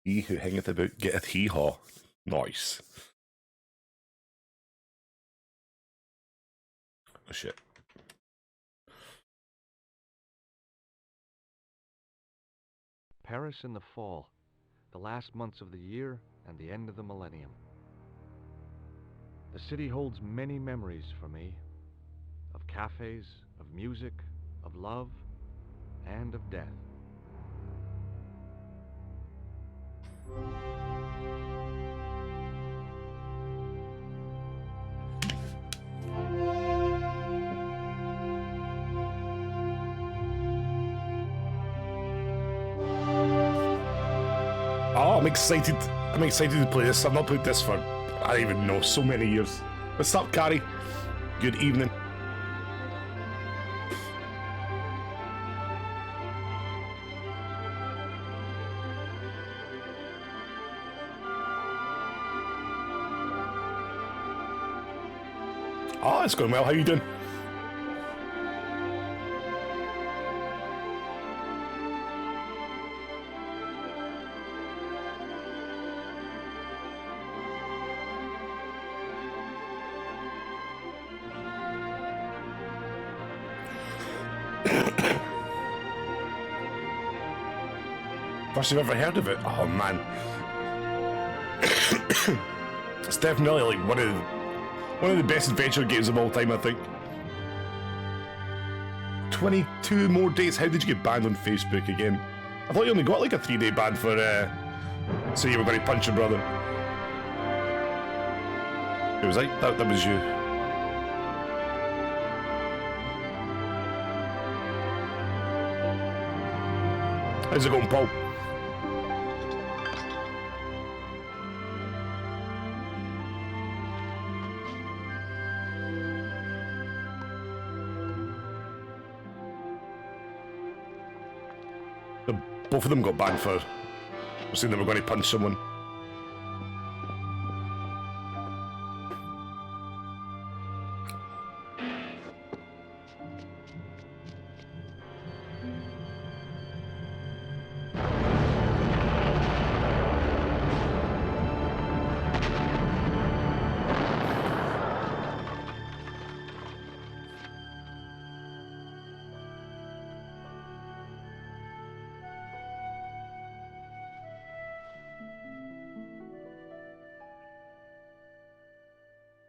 He who hangeth about getteth hee-haw. Nice. Oh shit. Paris in the fall, the last months of the year and the end of the millennium. The city holds many memories for me, of cafes, of music, of love, and of death. Oh, I'm excited. I'm excited to play this. I've not played this for, I don't even know, so many years. What's up, Carrie? Good evening. Oh, it's going well. How you doing? First you've ever heard of it? Oh man. It's definitely like one of the best adventure games of all time, I think. 22 more days. How did you get banned on Facebook again? I thought you only got like a 3-day ban for so you were going to punch your brother. It was like that was you. How's it going, Paul? Both of them got banned for saying they were going to punch someone.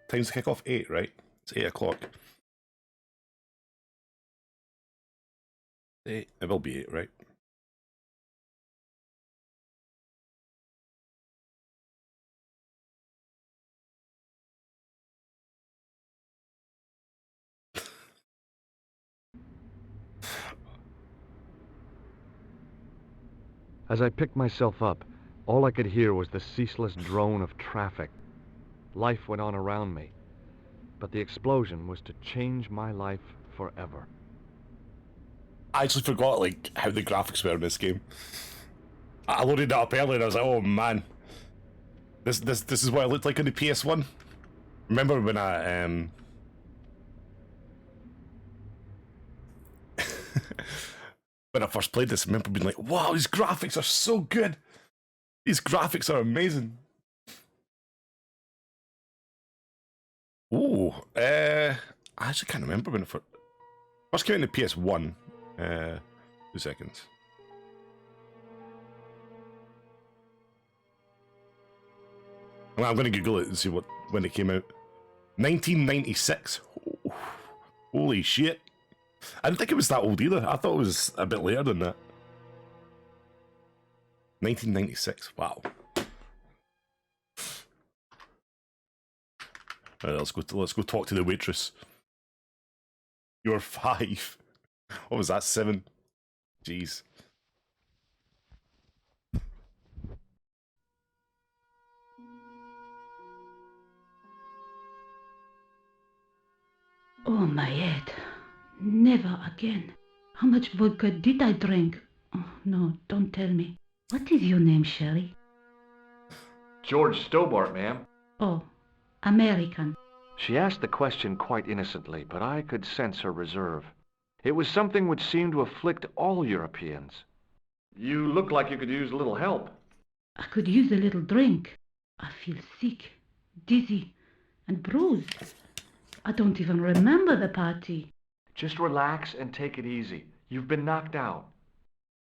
Time's to kick off 8, right? It's 8 o'clock. 8. It will be 8, right? As I picked myself up, all I could hear was the ceaseless drone of traffic. Life went on around me, but the explosion was to change my life forever. I actually forgot like how the graphics were in this game. I loaded it up earlier and I was like, oh man. This is what it looked like on the PS1. Remember when I when I first played this, I remember being like, wow, these graphics are so good. These graphics are amazing. Ooh, I actually can't remember when it first came out in the PS1. 2 seconds. Well, I'm going to Google it and see when it came out. 1996. Oh, holy shit. I didn't think it was that old either. I thought it was a bit later than that. 1996. Wow. Right, let's go talk to the waitress. You're 5. What was that? 7? Jeez. Oh, my head. Never again. How much vodka did I drink? Oh, no, don't tell me. What is your name, Sherry? George Stobart, ma'am. Oh, American. She asked the question quite innocently, but I could sense her reserve. It was something which seemed to afflict all Europeans. You look like you could use a little help. I could use a little drink. I feel sick, dizzy, and bruised. I don't even remember the party. Just relax and take it easy. You've been knocked out.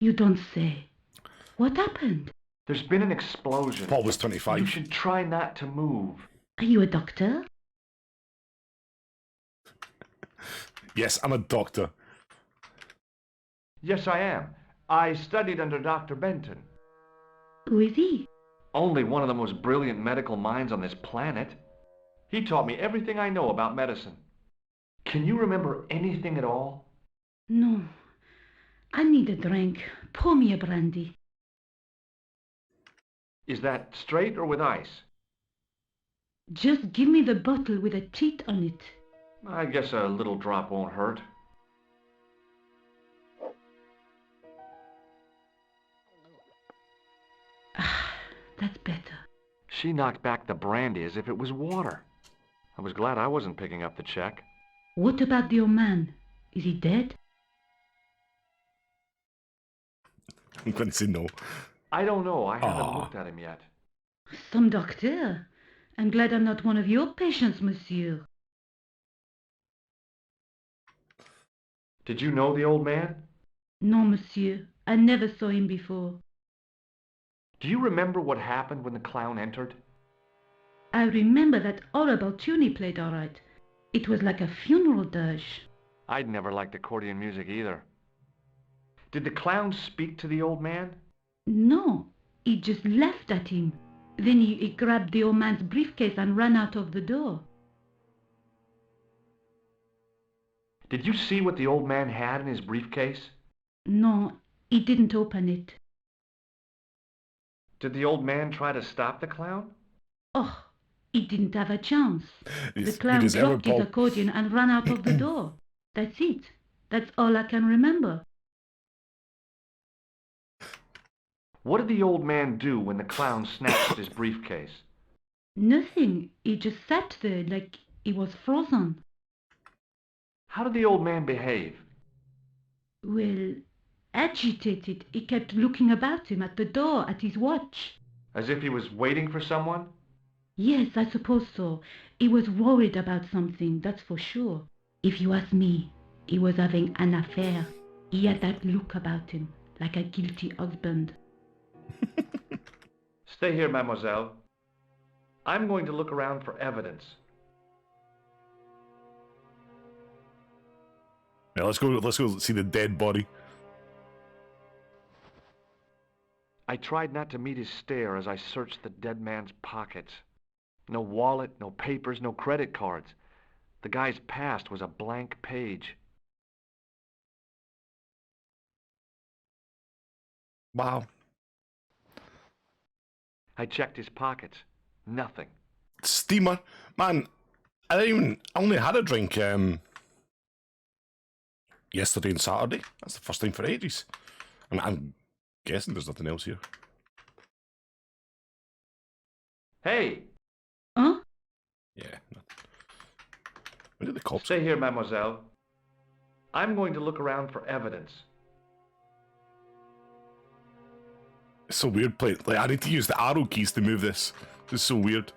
You don't say. What happened? There's been an explosion. Paul was You 25. should try not to move. Are you a doctor? Yes, I'm a doctor. Yes, I am. I studied under Dr. Benton. Who is he? Only one of the most brilliant medical minds on this planet. He taught me everything I know about medicine. Can you remember anything at all? No. I need a drink. Pour me a brandy. Is that straight or with ice? Just give me the bottle with a teat on it. I guess a little drop won't hurt. Ah, that's better. She knocked back the brandy as if it was water. I was glad I wasn't picking up the check. What about the old man? Is he dead? I'm going to say no. I don't know. I haven't Aw. looked at him yet. Some doctor. I'm glad I'm not one of your patients, monsieur. Did you know the old man? No, monsieur. I never saw him before. Do you remember what happened when the clown entered? I remember that horrible tune he played all right. It was like a funeral dirge. I'd never liked accordion music either. Did the clown speak to the old man? No, he just laughed at him. Then he grabbed the old man's briefcase and ran out of the door. Did you see what the old man had in his briefcase? No, he didn't open it. Did the old man try to stop the clown? Oh, he didn't have a chance. The You clown deserve it, dropped his Paul. accordion and ran out of the door. That's it. That's all I can remember. What did the old man do when the clown snatched his briefcase? Nothing. He just sat there like he was frozen. How did the old man behave? Well, agitated, he kept looking about him at the door, at his watch. As if he was waiting for someone? Yes, I suppose so. He was worried about something, that's for sure. If you ask me, he was having an affair. He had that look about him, like a guilty husband. Stay here, mademoiselle. I'm going to look around for evidence. Yeah, let's go see the dead body. I tried not to meet his stare as I searched the dead man's pockets. No wallet, no papers, no credit cards. The guy's past was a blank page. Wow. I checked his pockets. Nothing. Steamer. Man, I only had a drink yesterday and Saturday. That's the first time for ages. And I'm guessing there's nothing else here. Hey! Huh? Yeah. No. Where did the cops Stay here, mademoiselle. I'm going to look around for evidence. It's so weird. Like, I need to use the arrow keys to move this. This is so weird.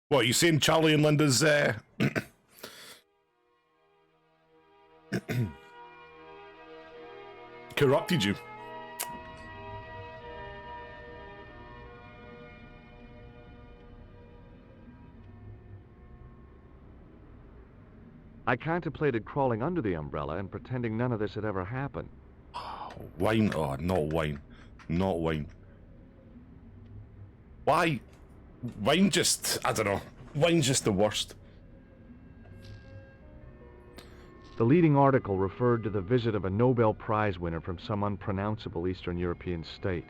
What, are you saying Charlie and Linda's corrupted you? I contemplated crawling under the umbrella and pretending none of this had ever happened. Wine? Oh, not wine. Not wine. Why? Wine just... I don't know. Wine's just the worst. The leading article referred to the visit of a Nobel Prize winner from some unpronounceable Eastern European state.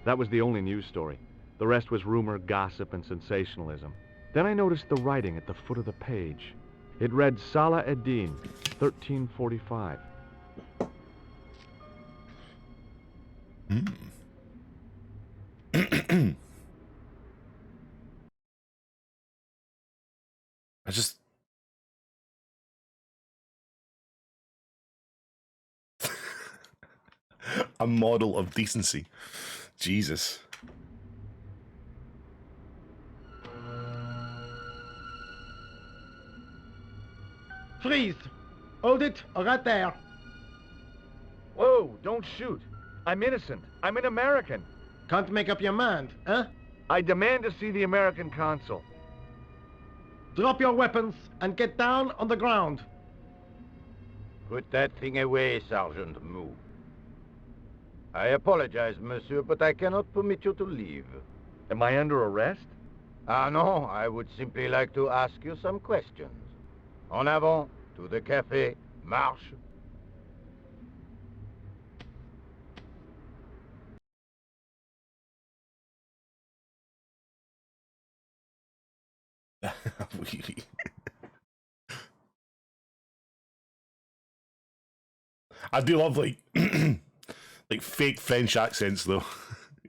That was the only news story. The rest was rumor, gossip, and sensationalism. Then I noticed the writing at the foot of the page. It read Salah ad-Din, 1345. I just... A model of decency. Jesus. Freeze! Hold it, right there. Whoa, don't shoot. I'm innocent. I'm an American. Can't make up your mind, huh? I demand to see the American consul. Drop your weapons and get down on the ground. Put that thing away, Sergeant Moo. I apologize, monsieur, but I cannot permit you to leave. Am I under arrest? Ah, no, I would simply like to ask you some questions. En avant, to the café, marche. I do love like like fake French accents though.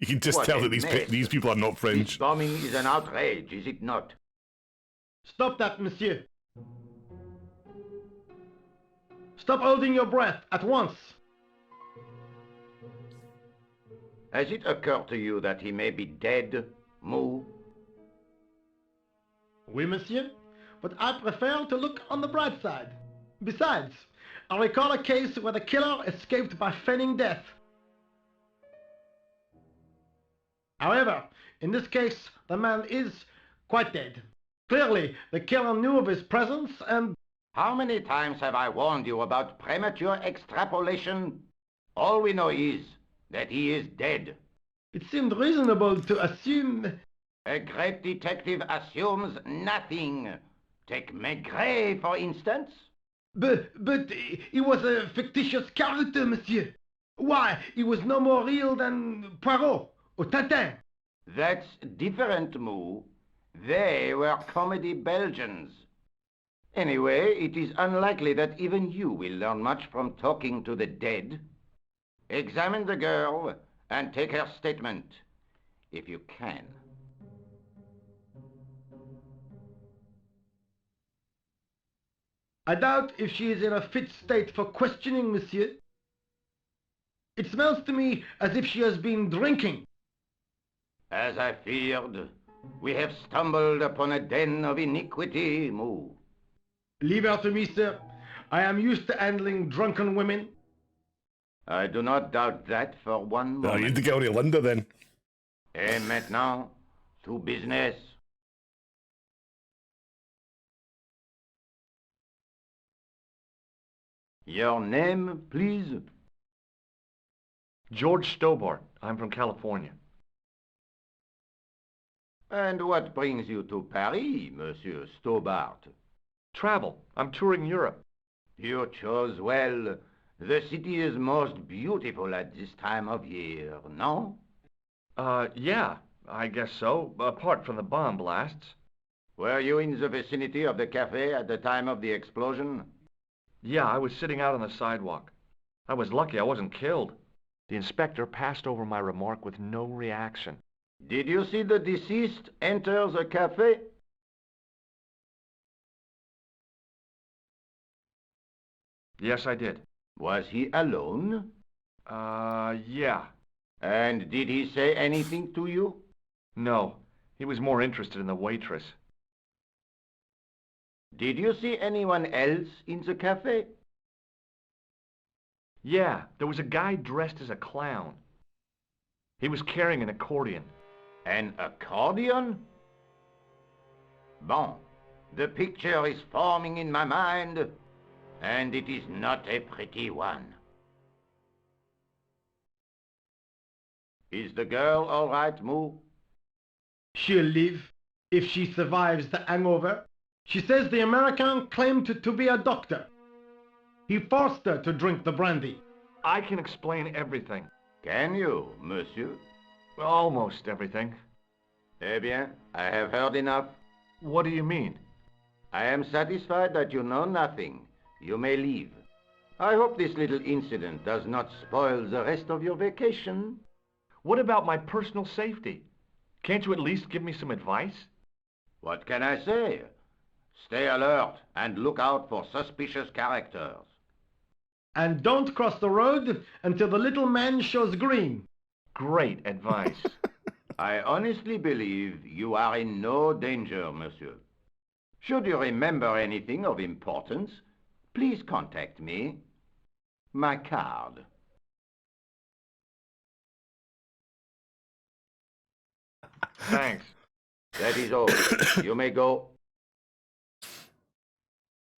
You can just What tell a that mess. these people are not This French. bombing is an outrage, is it not? Stop that, monsieur. Stop holding your breath at once. Has it occurred to you that he may be dead, Moo? Oui, monsieur, but I prefer to look on the bright side. Besides, I recall a case where the killer escaped by feigning death. However, in this case, the man is quite dead. Clearly, the killer knew of his presence and... How many times have I warned you about premature extrapolation? All we know is that he is dead. It seemed reasonable to assume... A great detective assumes nothing. Take Maigret, for instance. But he was a fictitious character, monsieur. Why, he was no more real than Poirot or Tintin. That's different, Moo. They were comedy Belgians. Anyway, it is unlikely that even you will learn much from talking to the dead. Examine the girl and take her statement, if you can. I doubt if she is in a fit state for questioning, monsieur. It smells to me as if she has been drinking. As I feared, we have stumbled upon a den of iniquity, Moo. Leave her to me, sir. I am used to handling drunken women. I do not doubt that for one No, you moment. need to get on to Linda then. Et maintenant, to business. Your name, please? George Stobart. I'm from California. And what brings you to Paris, Monsieur Stobart? Travel. I'm touring Europe. You chose well. The city is most beautiful at this time of year, no? Yeah, I guess so, apart from the bomb blasts. Were you in the vicinity of the cafe at the time of the explosion? Yeah, I was sitting out on the sidewalk. I was lucky I wasn't killed. The inspector passed over my remark with no reaction. Did you see the deceased enter the cafe? Yes, I did. Was he alone? Yeah. And did he say anything to you? No, he was more interested in the waitress. Did you see anyone else in the cafe? Yeah, there was a guy dressed as a clown. He was carrying an accordion. An accordion? Bon, the picture is forming in my mind, and it is not a pretty one. Is the girl all right, Moo? She'll live if she survives the hangover. She says the American claimed to be a doctor. He forced her to drink the brandy. I can explain everything. Can you, monsieur? Almost everything. Eh bien, I have heard enough. What do you mean? I am satisfied that you know nothing. You may leave. I hope this little incident does not spoil the rest of your vacation. What about my personal safety? Can't you at least give me some advice? What can I say? Stay alert and look out for suspicious characters. And don't cross the road until the little man shows green. Great advice. I honestly believe you are in no danger, monsieur. Should you remember anything of importance, please contact me. My card. Thanks. That is all. You may go.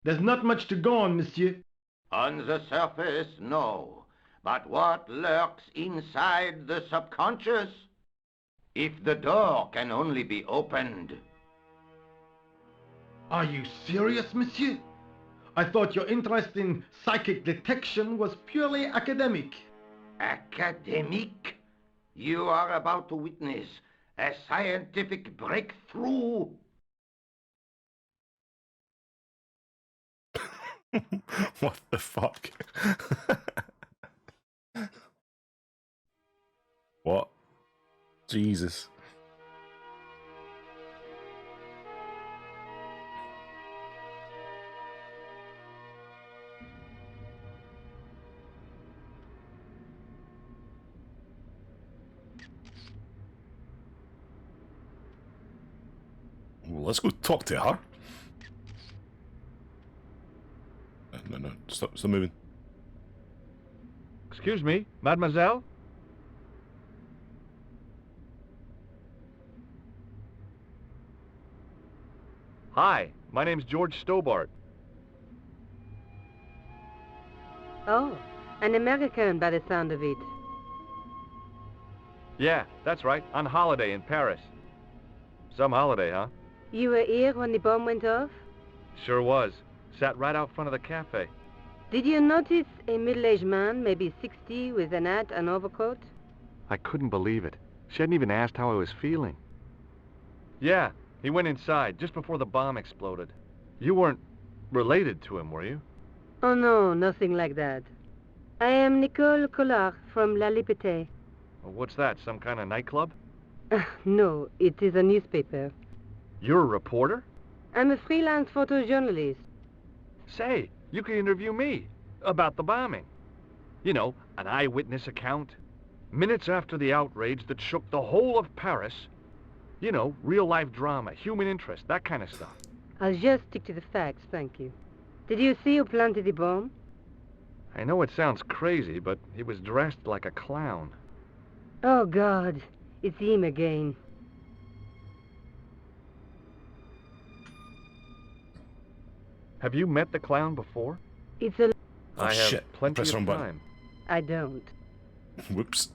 There's not much to go on, monsieur. On the surface, no. But what lurks inside the subconscious? If the door can only be opened. Are you serious, monsieur? I thought your interest in psychic detection was purely academic. Academic? You are about to witness a scientific breakthrough. What the fuck? What? Jesus. Well, let's go talk to her. No, stop moving. Excuse me, mademoiselle? Hi, my name's George Stobart. Oh, an American by the sound of it. Yeah, that's right, on holiday in Paris. Some holiday, huh? You were here when the bomb went off? Sure was. Sat right out front of the cafe. Did you notice a middle-aged man, maybe 60, with an hat and overcoat? I couldn't believe it. She hadn't even asked how I was feeling. Yeah, he went inside just before the bomb exploded. You weren't related to him, were you? Oh no, nothing like that. I am Nicole Collard from La Liberté. Well, what's that, some kind of nightclub? No, it is a newspaper. You're a reporter? I'm a freelance photojournalist. Say, you can interview me about the bombing. You know, an eyewitness account. Minutes after the outrage that shook the whole of Paris. You know, real-life drama, human interest, that kind of stuff. I'll just stick to the facts, thank you. Did you see who planted the bomb? I know it sounds crazy, but he was dressed like a clown. Oh, God. It's him again. Have you met the clown before? It's a... Oh, I have shit. plenty Press of wrong button. time. I don't. Whoops.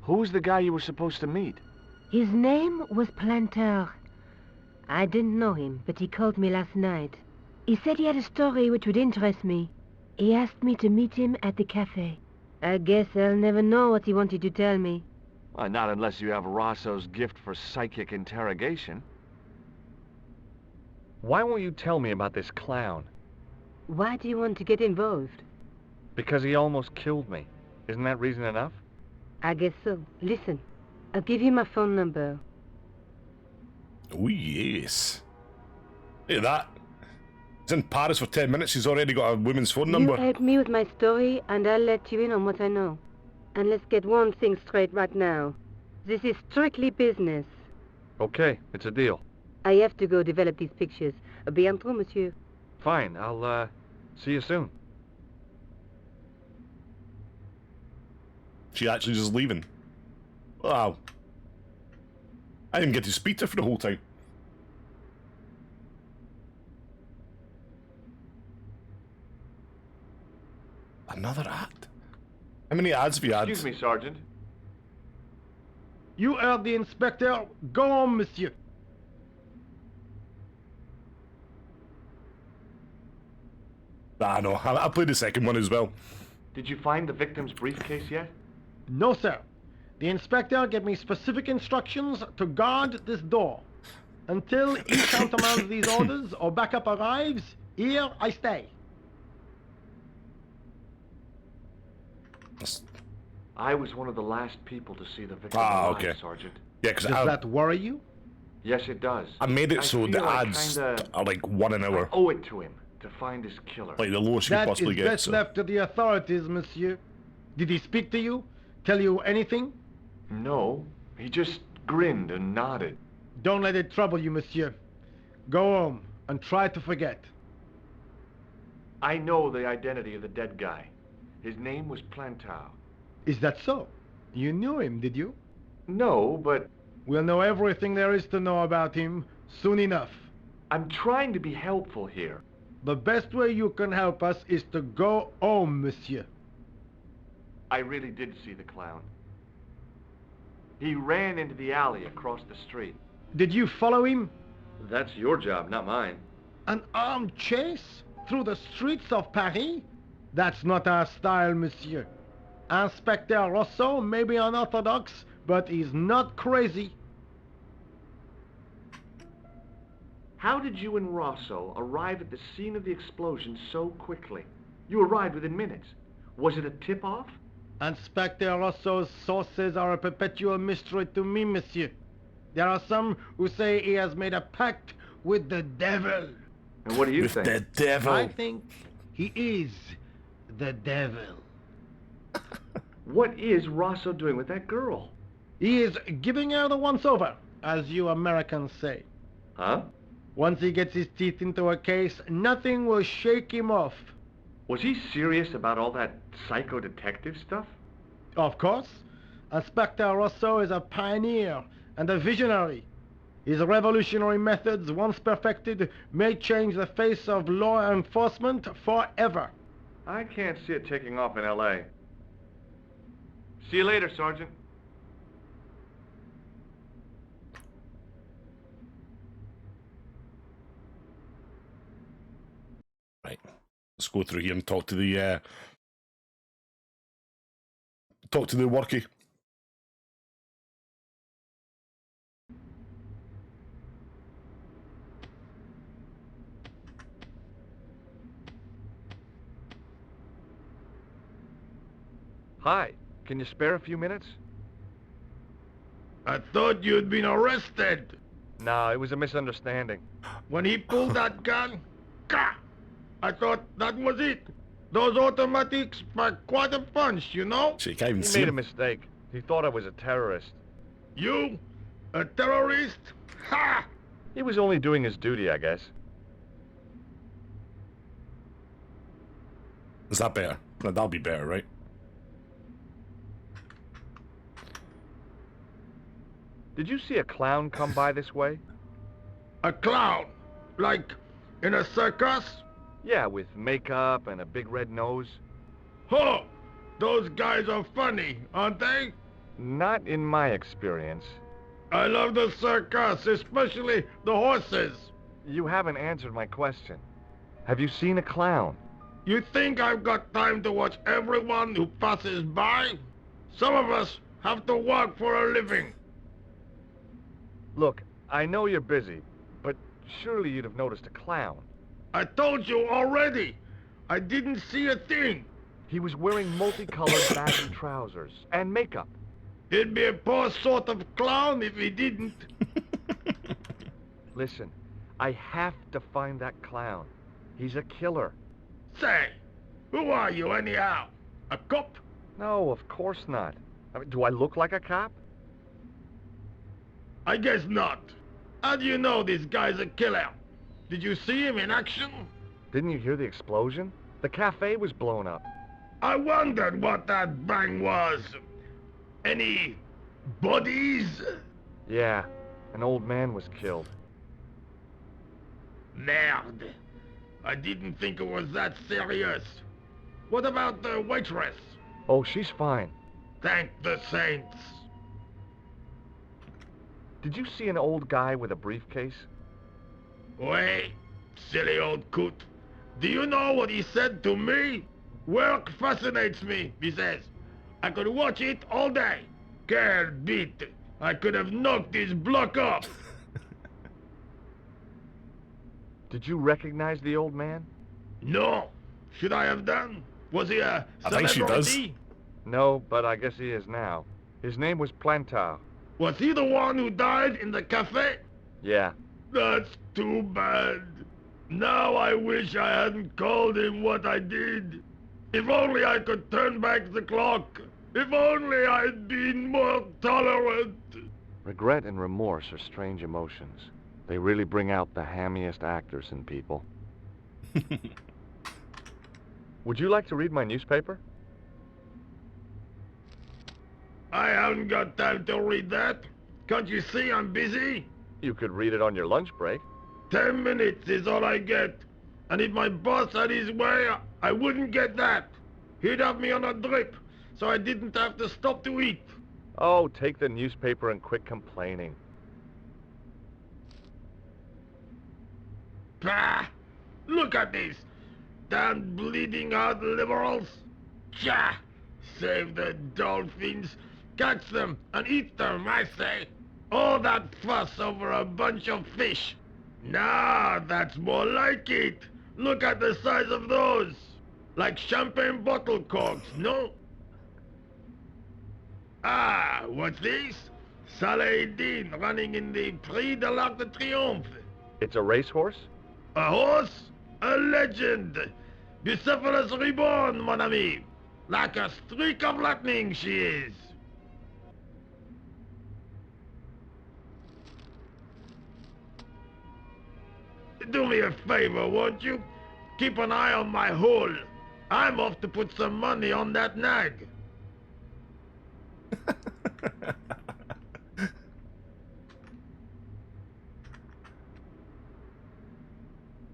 Who's the guy you were supposed to meet? His name was Planter. I didn't know him, but he called me last night. He said he had a story which would interest me. He asked me to meet him at the cafe. I guess I'll never know what he wanted to tell me. Well, not unless you have Rosso's gift for psychic interrogation. Why won't you tell me about this clown? Why do you want to get involved? Because he almost killed me. Isn't that reason enough? I guess so. Listen, I'll give you my phone number. Oh, yes. Look at that. He's in Paris for 10 minutes. He's already got a woman's phone number. You help me with my story, and I'll let you in on what I know. And let's get one thing straight right now. This is strictly business. Okay, it's a deal. I have to go develop these pictures. À bientôt, monsieur. Fine, I'll, see you soon. She actually just leaving. Wow. I didn't get to speak to her for the whole time. Another ad? How many ads have you had? Excuse me, Sergeant. You heard the inspector. Go on, monsieur. Ah, no. I played the second one as well. Did you find the victim's briefcase yet? No, sir. The inspector gave me specific instructions to guard this door. Until he countermands these orders or backup arrives, here I stay. I was one of the last people to see the victim alive, alive, okay. Sergeant. Yeah, because Does that worry you? Yes, it does. I made it so feel the I ads kinda are like 1 an hour. owe it to him to find his killer. Like the lowest you could That possibly is get. best So. left to the authorities, monsieur. Did he speak to you? Tell you anything? No, he just grinned and nodded. Don't let it trouble you, monsieur. Go home and try to forget. I know the identity of the dead guy. His name was Plantar. Is that so? You knew him, did you? No, but We'll know everything there is to know about him soon enough. I'm trying to be helpful here. The best way you can help us is to go home, monsieur. I really did see the clown. He ran into the alley across the street. Did you follow him? That's your job, not mine. An armed chase? Through the streets of Paris? That's not our style, monsieur. Inspector Rousseau may be unorthodox, but he's not crazy. How did you and Rosso arrive at the scene of the explosion so quickly? You arrived within minutes. Was it a tip-off? Inspector Rosso's sources are a perpetual mystery to me, monsieur. There are some who say he has made a pact with the devil. And what do you With think? the devil. I think he is the devil. What is Rosso doing with that girl? He is giving her the once-over, as you Americans say. Huh? Once he gets his teeth into a case, nothing will shake him off. Was he serious about all that psycho-detective stuff? Of course, Inspector Rosso is a pioneer and a visionary. His revolutionary methods, once perfected, may change the face of law enforcement forever. I can't see it taking off in L.A. See you later, Sergeant. Right. Let's go through here and talk to the workie. Hi. Can you spare a few minutes? I thought you'd been arrested. No, it was a misunderstanding. When he pulled that gun, gah! I thought that was it. Those automatics pack quite a punch, you know? So you can't even He see made a him. mistake. He thought I was a terrorist. You? A terrorist? Ha! He was only doing his duty, I guess. Is that better? No, that'll be better, right? Did you see a clown come by this way? A clown? Like in a circus? Yeah, with makeup and a big red nose. Ho! Those guys are funny, aren't they? Not in my experience. I love the circus, especially the horses. You haven't answered my question. Have you seen a clown? You think I've got time to watch everyone who passes by? Some of us have to work for a living. Look, I know you're busy, but surely you'd have noticed a clown. I told you already. I didn't see a thing. He was wearing multicolored baggy trousers and makeup. He'd be a poor sort of clown if he didn't. Listen, I have to find that clown. He's a killer. Say, who are you anyhow? A cop? No, of course not. I mean, do I look like a cop? I guess not. How do you know this guy's a killer? Did you see him in action? Didn't you hear the explosion? The cafe was blown up. I wondered what that bang was. Any bodies? Yeah, an old man was killed. Merde. I didn't think it was that serious. What about the waitress? Oh, she's fine. Thank the saints. Did you see an old guy with a briefcase? Wait, silly old coot. Do you know what he said to me? Work fascinates me, he says. I could watch it all day. Quel beat. I could have knocked this block off. Did you recognize the old man? No. Should I have done? Was he a I think she does. celebrity? No, but I guess he is now. His name was Plantar. Was he the one who died in the cafe? Yeah. That's too bad. Now I wish I hadn't called him what I did. If only I could turn back the clock. If only I'd been more tolerant. Regret and remorse are strange emotions. They really bring out the hammiest actors in people. Would you like to read my newspaper? I haven't got time to read that. Can't you see I'm busy? You could read it on your lunch break. 10 minutes is all I get. And if my boss had his way, I wouldn't get that. He'd have me on a drip, so I didn't have to stop to eat. Oh, take the newspaper and quit complaining. Pah! Look at this. Damn bleeding heart liberals. Tcha! Save the dolphins. Catch them and eat them, I say. All that fuss over a bunch of fish. Nah, that's more like it. Look at the size of those. Like champagne bottle corks, no? Ah, what's this? Saladin running in the Prix de l'Arc de Triomphe. It's a racehorse? A horse? A legend. Bucephalus reborn, mon ami. Like a streak of lightning she is. Do me a favor, won't you? Keep an eye on my hole. I'm off to put some money on that nag.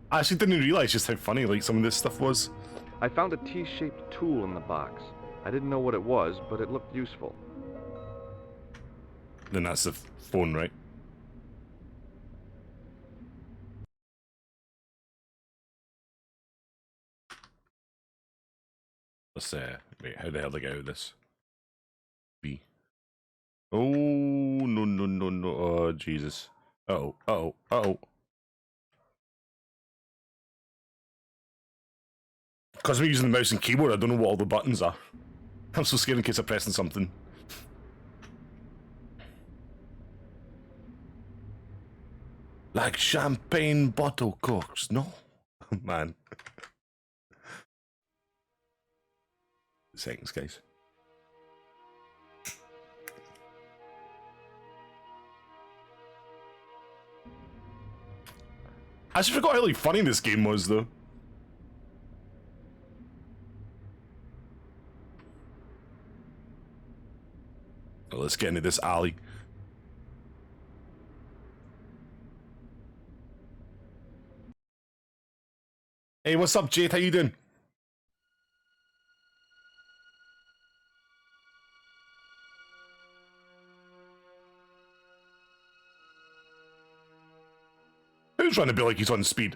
I actually didn't realize just how funny like some of this stuff was. I found a T-shaped tool in the box. I didn't know what it was, but it looked useful. Then that's the phone, right? Let's wait, how the hell do I get out of this? B. Oh no no no no! Oh Jesus! Uh oh! Because we're using the mouse and keyboard, I don't know what all the buttons are. I'm so scared in case I'm pressing something. Like champagne bottle corks, no? Man. Seconds, guys. I actually forgot how like funny this game was, though. Well, let's get into this alley. Hey, what's up, Jade? How you doing? Who's trying to be like he's on speed?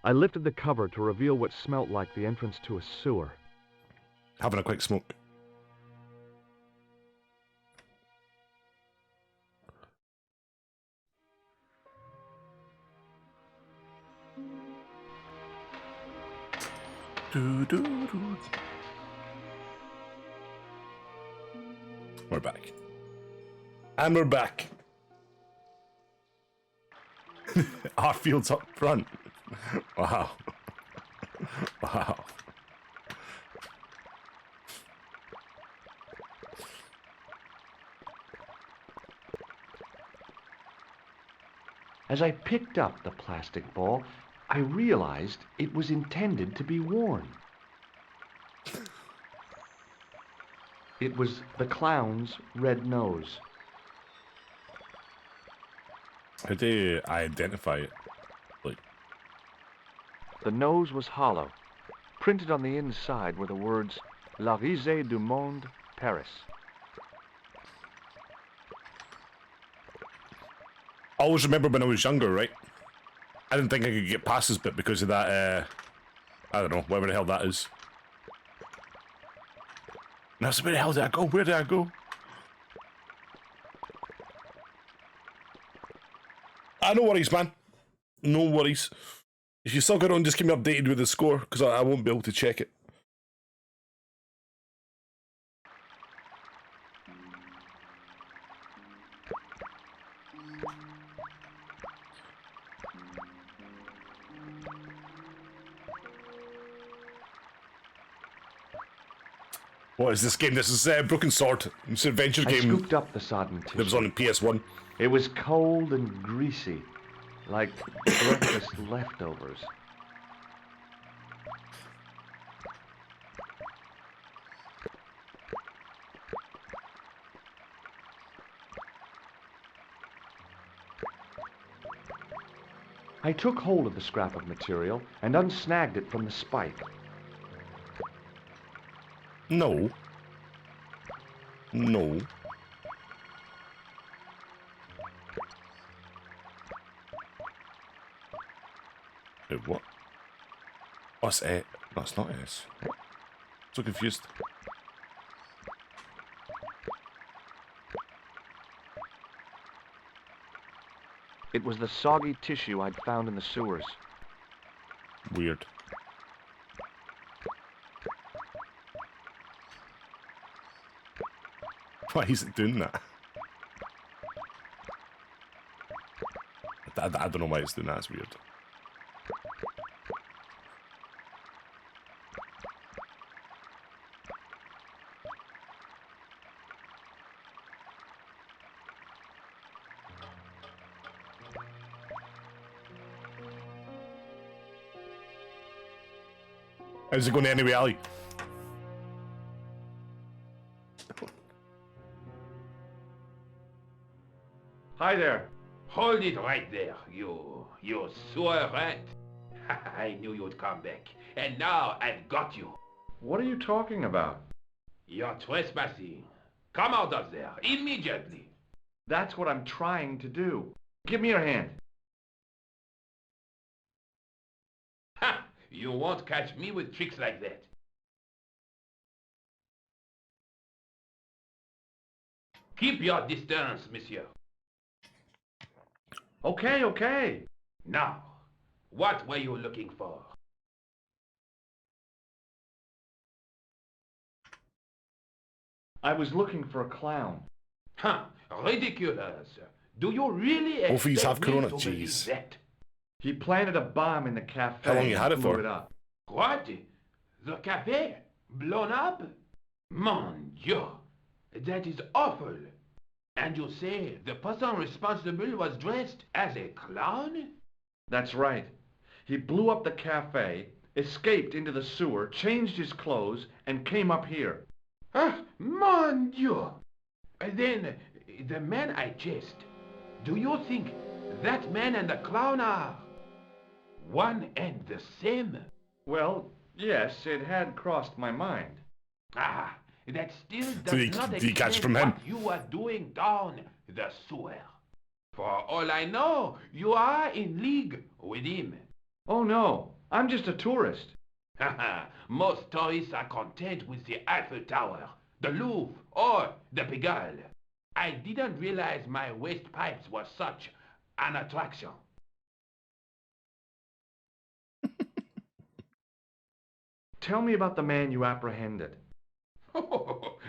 I lifted the cover to reveal what smelt like the entrance to a sewer. Having a quick smoke. We're back. And we're back. Our field's up front. Wow. Wow. As I picked up the plastic ball, I realized it was intended to be worn. It was the clown's red nose. How do I identify it? Like, The nose was hollow. Printed on the inside were the words, La Risée du Monde, Paris. I always remember when I was younger, right? I didn't think I could get past this bit because of that, I don't know, whatever the hell that is. And I was like, where the hell did I go? Where did I go? No worries, man. No worries. If you still got on, just keep me updated with the score, because I won't be able to check it. What is this game? This is Broken Sword. It's an adventure I game scooped up the sodden that was on tissue. the PS1. It was cold and greasy, like breakfast leftovers. I took hold of the scrap of material and unsnagged it from the spike. No. No. Wait, what? Oh, it's A. No, it's not S. So confused. It was the soggy tissue I'd found in the sewers. Weird. Why is it doing that? I don't know why it's doing that, it's weird. How's it going anyway, Ali? Hi there. Hold it right there, you sewer rat. I knew you'd come back, and now I've got you. What are you talking about? You're trespassing. Come out of there, immediately. That's what I'm trying to do. Give me your hand. Ha! You won't catch me with tricks like that. Keep your distance, monsieur. Okay, okay. Now, what were you looking for? I was looking for a clown. Huh, ridiculous. Do you really Both of yous have expect me corona? to Jeez. believe that? He planted a bomb in the cafe. How long you had it and blew for? it up. What? The cafe? Blown up? Mon Dieu, that is awful. And you say the person responsible was dressed as a clown? That's right. He blew up the cafe, escaped into the sewer, changed his clothes, and came up here. Ah, mon Dieu. Then, the man I chased, do you think that man and the clown are one and the same? Well, yes, it had crossed my mind. Ah, that still So does not you catch it explain from him? what you are doing down the sewer. For all I know, you are in league with him. Oh no, I'm just a tourist. Haha, most tourists are content with the Eiffel Tower, the Louvre, or the Pigalle. I didn't realize my waste pipes were such an attraction. Tell me about the man you apprehended.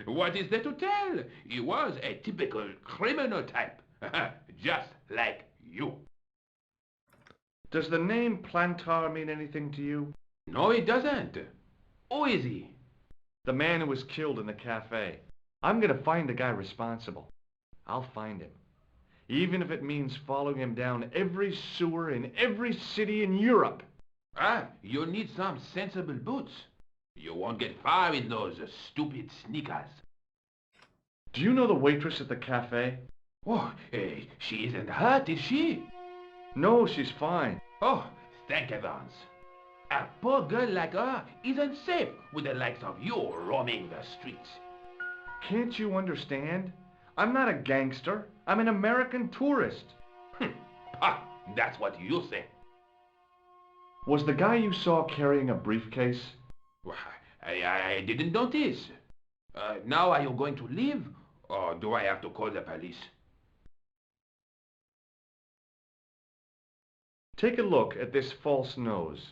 What is there to tell? He was a typical criminal type, just like you. Does the name Plantar mean anything to you? No, it doesn't. Who is he? The man who was killed in the cafe. I'm gonna find the guy responsible. I'll find him. Even if it means following him down every sewer in every city in Europe. Ah, you need some sensible boots. You won't get far in those stupid sneakers. Do you know the waitress at the cafe? Oh, she isn't hurt, is she? No, she's fine. Oh, thank heavens. A poor girl like her isn't safe with the likes of you roaming the streets. Can't you understand? I'm not a gangster. I'm an American tourist. Ah, that's what you say. Was the guy you saw carrying a briefcase? Well, I didn't notice. Now are you going to leave, or do I have to call the police? Take a look at this false nose.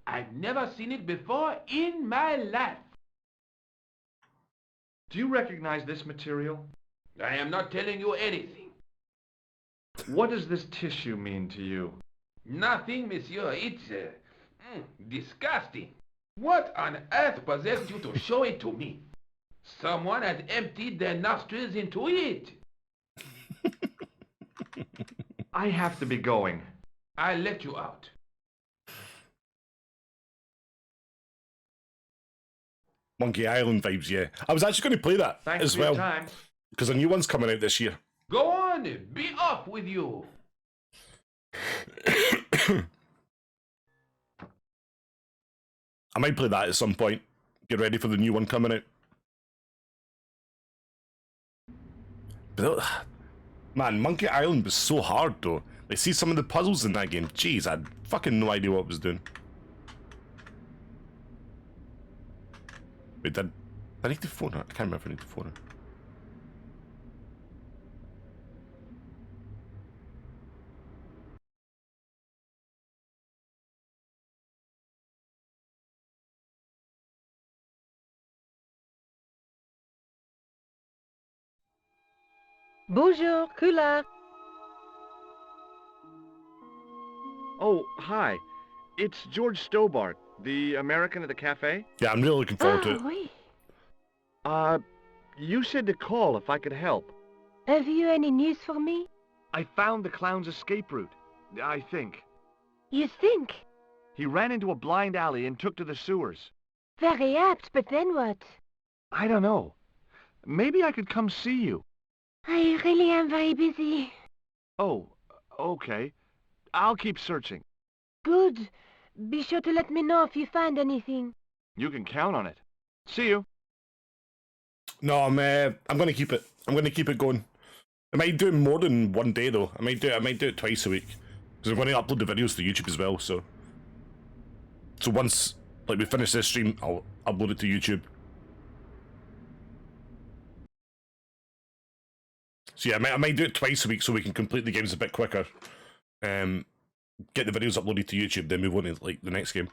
I've never seen it before in my life. Do you recognize this material? I am not telling you anything. What does this tissue mean to you? Nothing, monsieur. It's disgusting. What on earth possessed you to show it to me? Someone has emptied their nostrils into it. I have to be going. I'll let you out. Monkey Island vibes, yeah. I was actually going to play that Thanks as for your well. time. Because a new one's coming out this year. Go on, be off with you. I might play that at some point. Get ready for the new one coming out. But man, Monkey Island was so hard though. Like, see some of the puzzles in that game. Jeez, I had fucking no idea what I was doing. Wait, did I need to phone her? I can't remember if I need to phone her. Bonjour, Kula. Oh, hi. It's George Stobart, the American at the cafe. Yeah, I'm really looking forward to it. Oui. You said to call if I could help. Have you any news for me? I found the clown's escape route, I think. You think? He ran into a blind alley and took to the sewers. Very apt, but then what? I don't know. Maybe I could come see you. I really am very busy. Oh, okay. I'll keep searching. Good. Be sure to let me know if you find anything. You can count on it. See you. No, I'm going to keep it. I'm going to keep it going. I might do it more than one day though. I might do it twice a week. Because I'm going to upload the videos to YouTube as well, so once like we finish this stream, I'll upload it to YouTube. So yeah, I might do it twice a week so we can complete the games a bit quicker. Get the videos uploaded to YouTube, then move on to like the next game.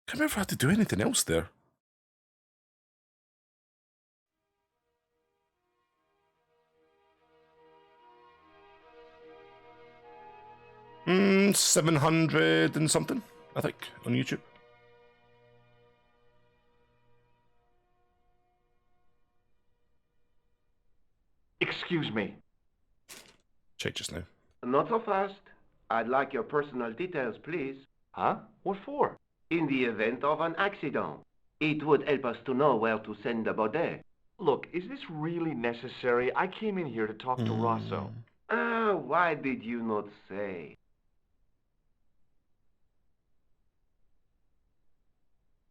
Can't remember if I had to do anything else there. Hmm, 700 and something, I think, on YouTube. Excuse me. Check just now. Not so fast. I'd like your personal details, please. Huh? What for? In the event of an accident. It would help us to know where to send the body. Look, is this really necessary? I came in here to talk to Rosso. Ah, why did you not say?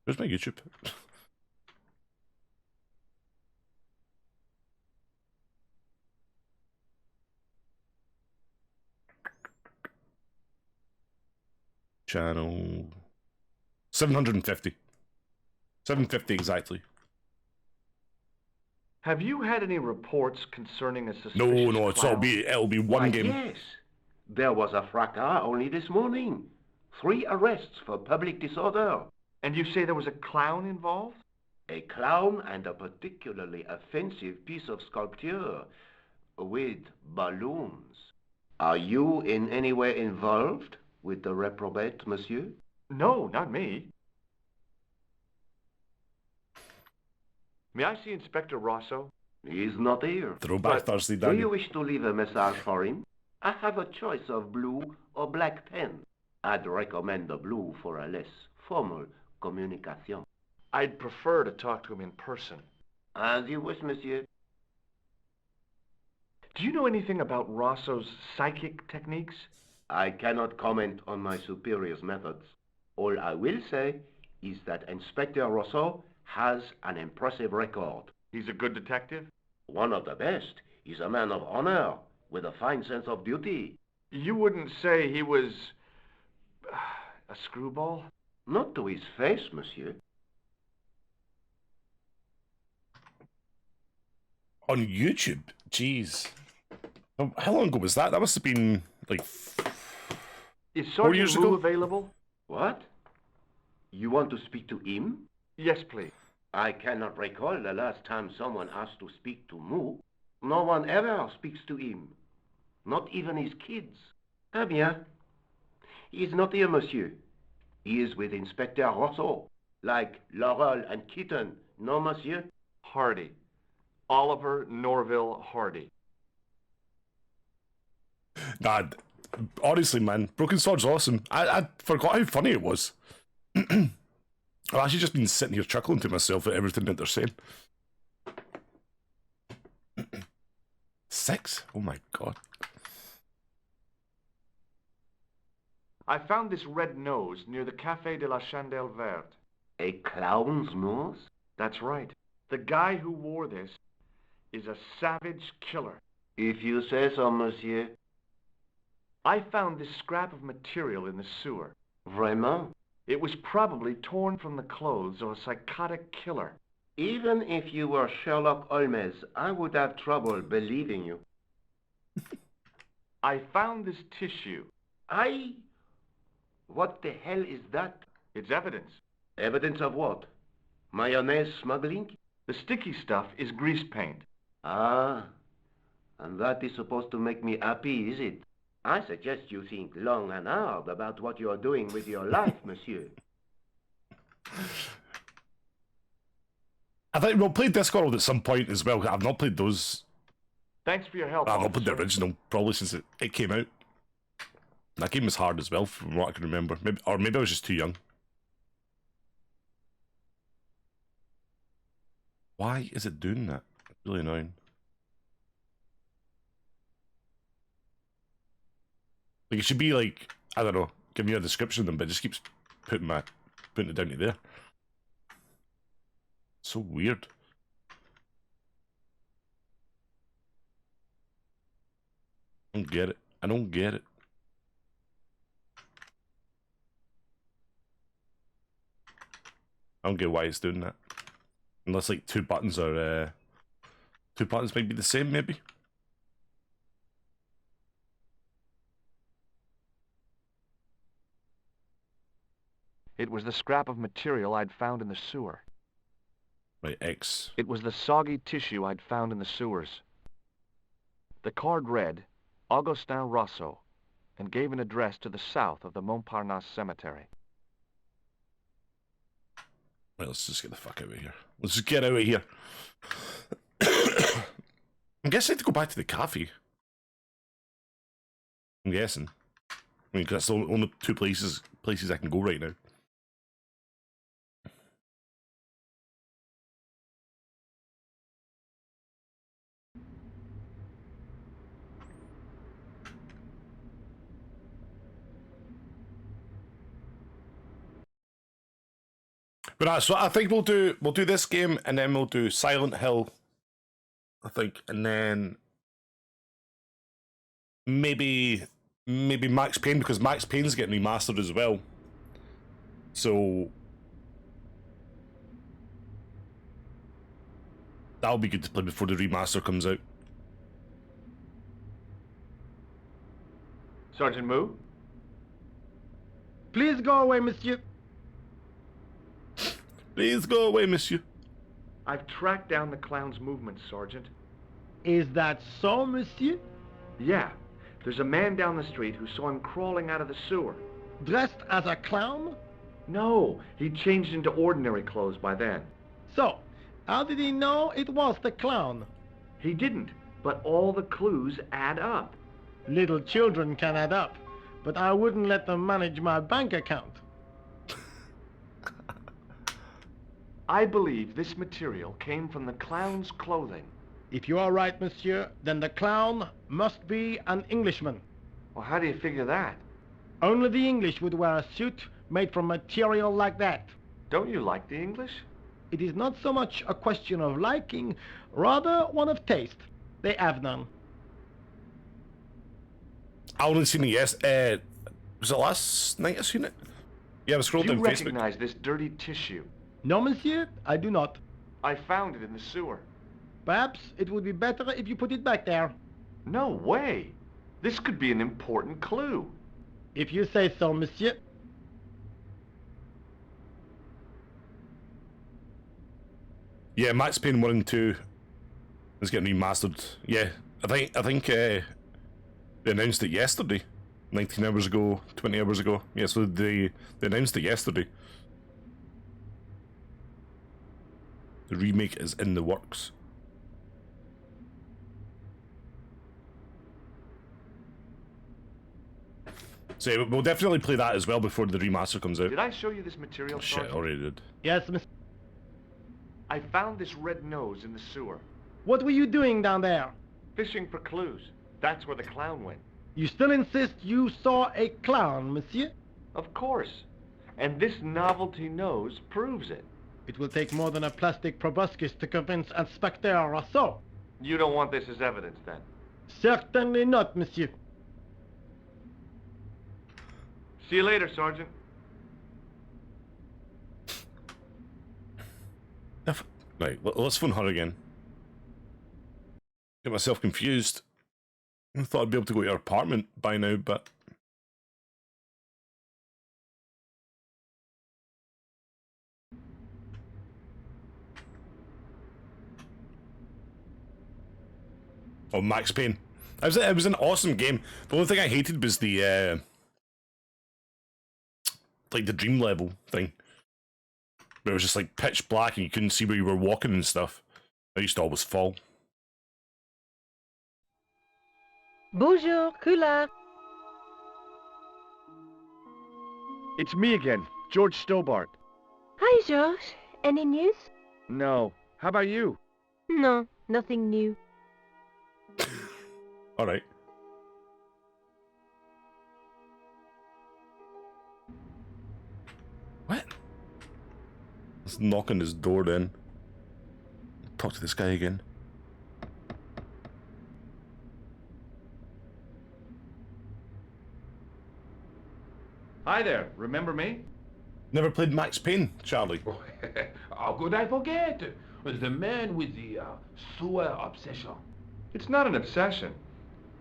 Where's my YouTube? Channel 750. 750 exactly. Have you had any reports concerning a suspicious No, clown? it'll be one Why, game. yes. There was a fracas only this morning. 3 arrests for public disorder. And you say there was a clown involved? A clown and a particularly offensive piece of sculpture with balloons. Are you in any way involved with the reprobate, monsieur? No, not me. May I see Inspector Rosso? He's not here. Throwback Thursday, Do you Daniel. wish to leave a message for him? I have a choice of blue or black pen. I'd recommend the blue for a less formal communication. I'd prefer to talk to him in person. As you wish, monsieur. Do you know anything about Rosso's psychic techniques? I cannot comment on my superior's methods. All I will say is that Inspector Rosso has an impressive record. He's a good detective? One of the best. He's a man of honor, with a fine sense of duty. You wouldn't say he was a screwball? Not to his face, monsieur. On YouTube? Jeez. How long ago was that? That must have been, like, Is 4 years Sergeant Moo ago? available? What? You want to speak to him? Yes, please. I cannot recall the last time someone asked to speak to Moo. No one ever speaks to him. Not even his kids. Ah bien. He is not here, monsieur. He is with Inspector Rousseau. Like Laurel and Kitten, no, monsieur? Hardy. Oliver Norville Hardy. Nah, honestly, man, Broken Sword's awesome. I forgot how funny it was. I've actually just been sitting here chuckling to myself at everything that they're saying. 6? Oh my god. I found this red nose near the Café de la Chandelle Verte. A clown's nose? That's right. The guy who wore this is a savage killer. If you say so, monsieur. I found this scrap of material in the sewer. Vraiment? It was probably torn from the clothes of a psychotic killer. Even if you were Sherlock Holmes, I would have trouble believing you. I found this tissue. What the hell is that? It's evidence. Evidence of what? Mayonnaise smuggling? The sticky stuff is grease paint. Ah, and that is supposed to make me happy, is it? I suggest you think long and hard about what you are doing with your life, monsieur. I think we'll play Discworld at some point as well. I've not played those. Thanks for your help, I've not played the officer. original, probably since it came out. That game was hard as well, from what I can remember. Maybe I was just too young. Why is it doing that? It's really annoying. Like, it should be like, I don't know, giving you a description of them, but it just keeps putting it down to there. So weird. I don't get it. I don't get it. I don't get why it's doing that. Unless like two buttons might be the same, maybe. It was the scrap of material I'd found in the sewer. Right, X. It was the soggy tissue I'd found in the sewers. The card read, Augustin Rousseau, and gave an address to the south of the Montparnasse Cemetery. Right, let's just get the fuck out of here. Let's just get out of here. I'm guessing I have to go back to the cafe. I'm guessing. I mean, because that's the only two places I can go right now. But so I think we'll do this game and then we'll do Silent Hill. I think, and then maybe Max Payne, because Max Payne's getting remastered as well. So that'll be good to play before the remaster comes out. Sergeant Moo? Please go away, monsieur. Please go away, monsieur. I've tracked down the clown's movements, Sergeant. Is that so, monsieur? Yeah, there's a man down the street who saw him crawling out of the sewer. Dressed as a clown? No, he'd changed into ordinary clothes by then. So, how did he know it was the clown? He didn't, but all the clues add up. Little children can add up, but I wouldn't let them manage my bank account. I believe this material came from the clown's clothing. If you are right, monsieur, then the clown must be an Englishman. Well, how do you figure that? Only the English would wear a suit made from material like that. Don't you like the English? It is not so much a question of liking, rather one of taste. They have none. I only seen it yesterday. Was it last night I seen it? Yeah, I was scrolling Do you down Facebook. recognize this dirty tissue? No, monsieur, I do not. I found it in the sewer. Perhaps it would be better if you put it back there. No way. This could be an important clue. If you say so, monsieur. Yeah, Max Payne 1 and 2 is getting remastered. Yeah, I think they announced it yesterday. 19 hours ago, 20 hours ago. Yeah, so they announced it yesterday. The remake is in the works. So yeah, we'll definitely play that as well before the remaster comes out. Did I show you this material, Oh, shit, Sergeant? already did. Yes, monsieur. I found this red nose in the sewer. What were you doing down there? Fishing for clues. That's where the clown went. You still insist you saw a clown, monsieur? Of course. And this novelty nose proves it. It will take more than a plastic proboscis to convince Inspector Rousseau. You don't want this as evidence, then? Certainly not, monsieur. See you later, Sergeant. Right, let's phone her again. Get myself confused. I thought I'd be able to go to her apartment by now, but... Oh, Max Payne. It was an awesome game. The only thing I hated was the, like the dream level thing. Where it was just like pitch black and you couldn't see where you were walking and stuff. I used to always fall. Bonjour, Coulard. It's me again, George Stobart. Hi, George. Any news? No. How about you? No, nothing new. Alright. What? Let's knock on his door then. Talk to this guy again. Hi there. Remember me? Never played Max Payne, Charlie. How could I forget? The man with the sewer obsession. It's not an obsession.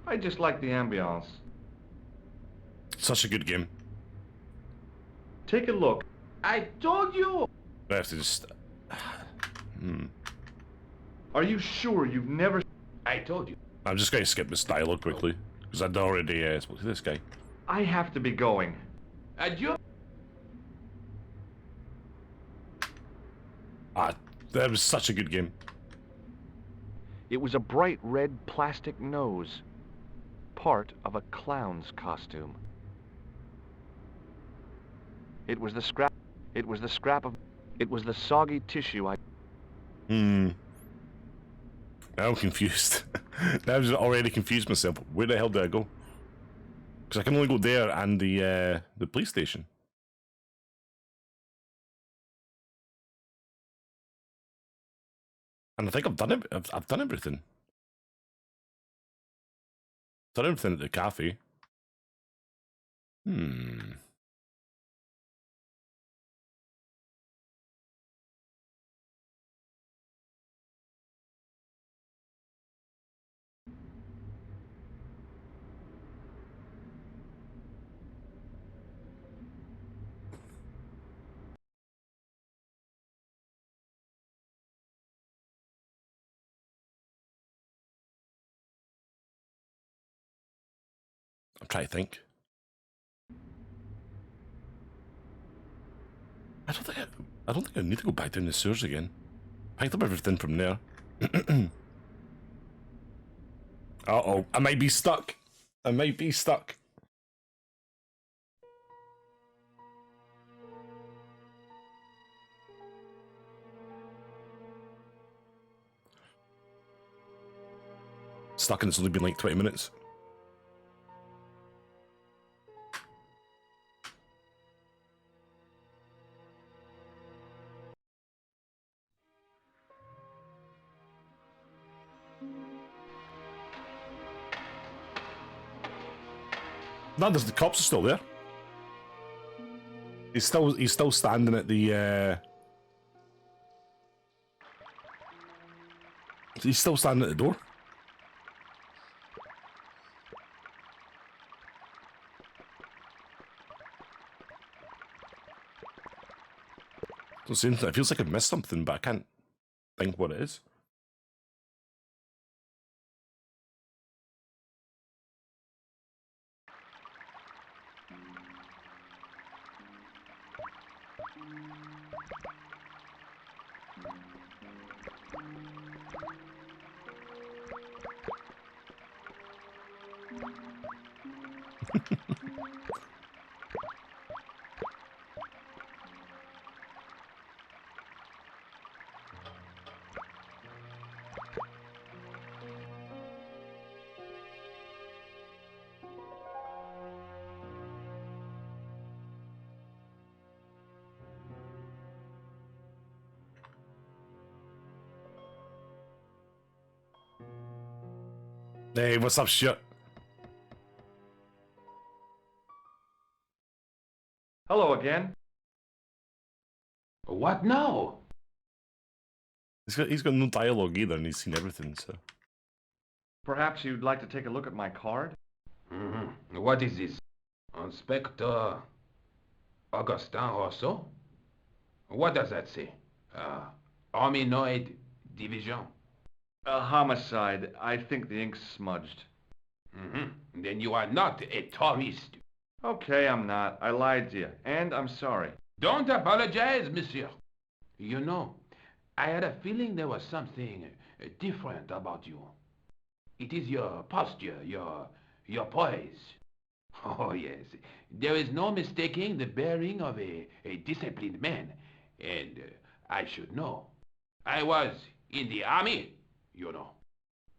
I just like the ambiance. Such a good game. Take a look. I told you! I have to just... Are you sure you've never... I told you. I'm just going to skip this dialogue quickly. Because I'd already spoke to this guy. I have to be going. Adieu. Ah, that was such a good game. It was a bright red plastic nose. Part of a clown's costume. It was the scrap... It was the scrap of... It was the soggy tissue I... Now I'm confused. Now I've already confused myself. Where the hell did I go? Because I can only go there and the police station. And I think I've done it. I've done everything. Done everything at the cafe. I'm trying to think. I don't think I need to go back down the sewers again. Picked up everything from there. Uh-oh, I might be stuck. I might be stuck. Stuck and it's only been like 20 minutes. No, the cops are still there. He's still standing at the He's still standing at the door. Don't see anything. It feels like I've missed something, but I can't think what it is. Hey, what's up, shit? Hello again. What now? He's got no dialogue either, and he's seen everything, so... Perhaps you'd like to take a look at my card? Mm-hmm. What is this? Inspector Augustin or so? What does that say? Hominoid Division. A homicide. I think the ink's smudged. Mm-hmm. Then you are not a tourist. Okay, I'm not. I lied to you, and I'm sorry. Don't apologize, monsieur. You know, I had a feeling there was something different about you. It is your posture, your poise. Oh, yes. There is no mistaking the bearing of a disciplined man. And I should know. I was in the army, you know.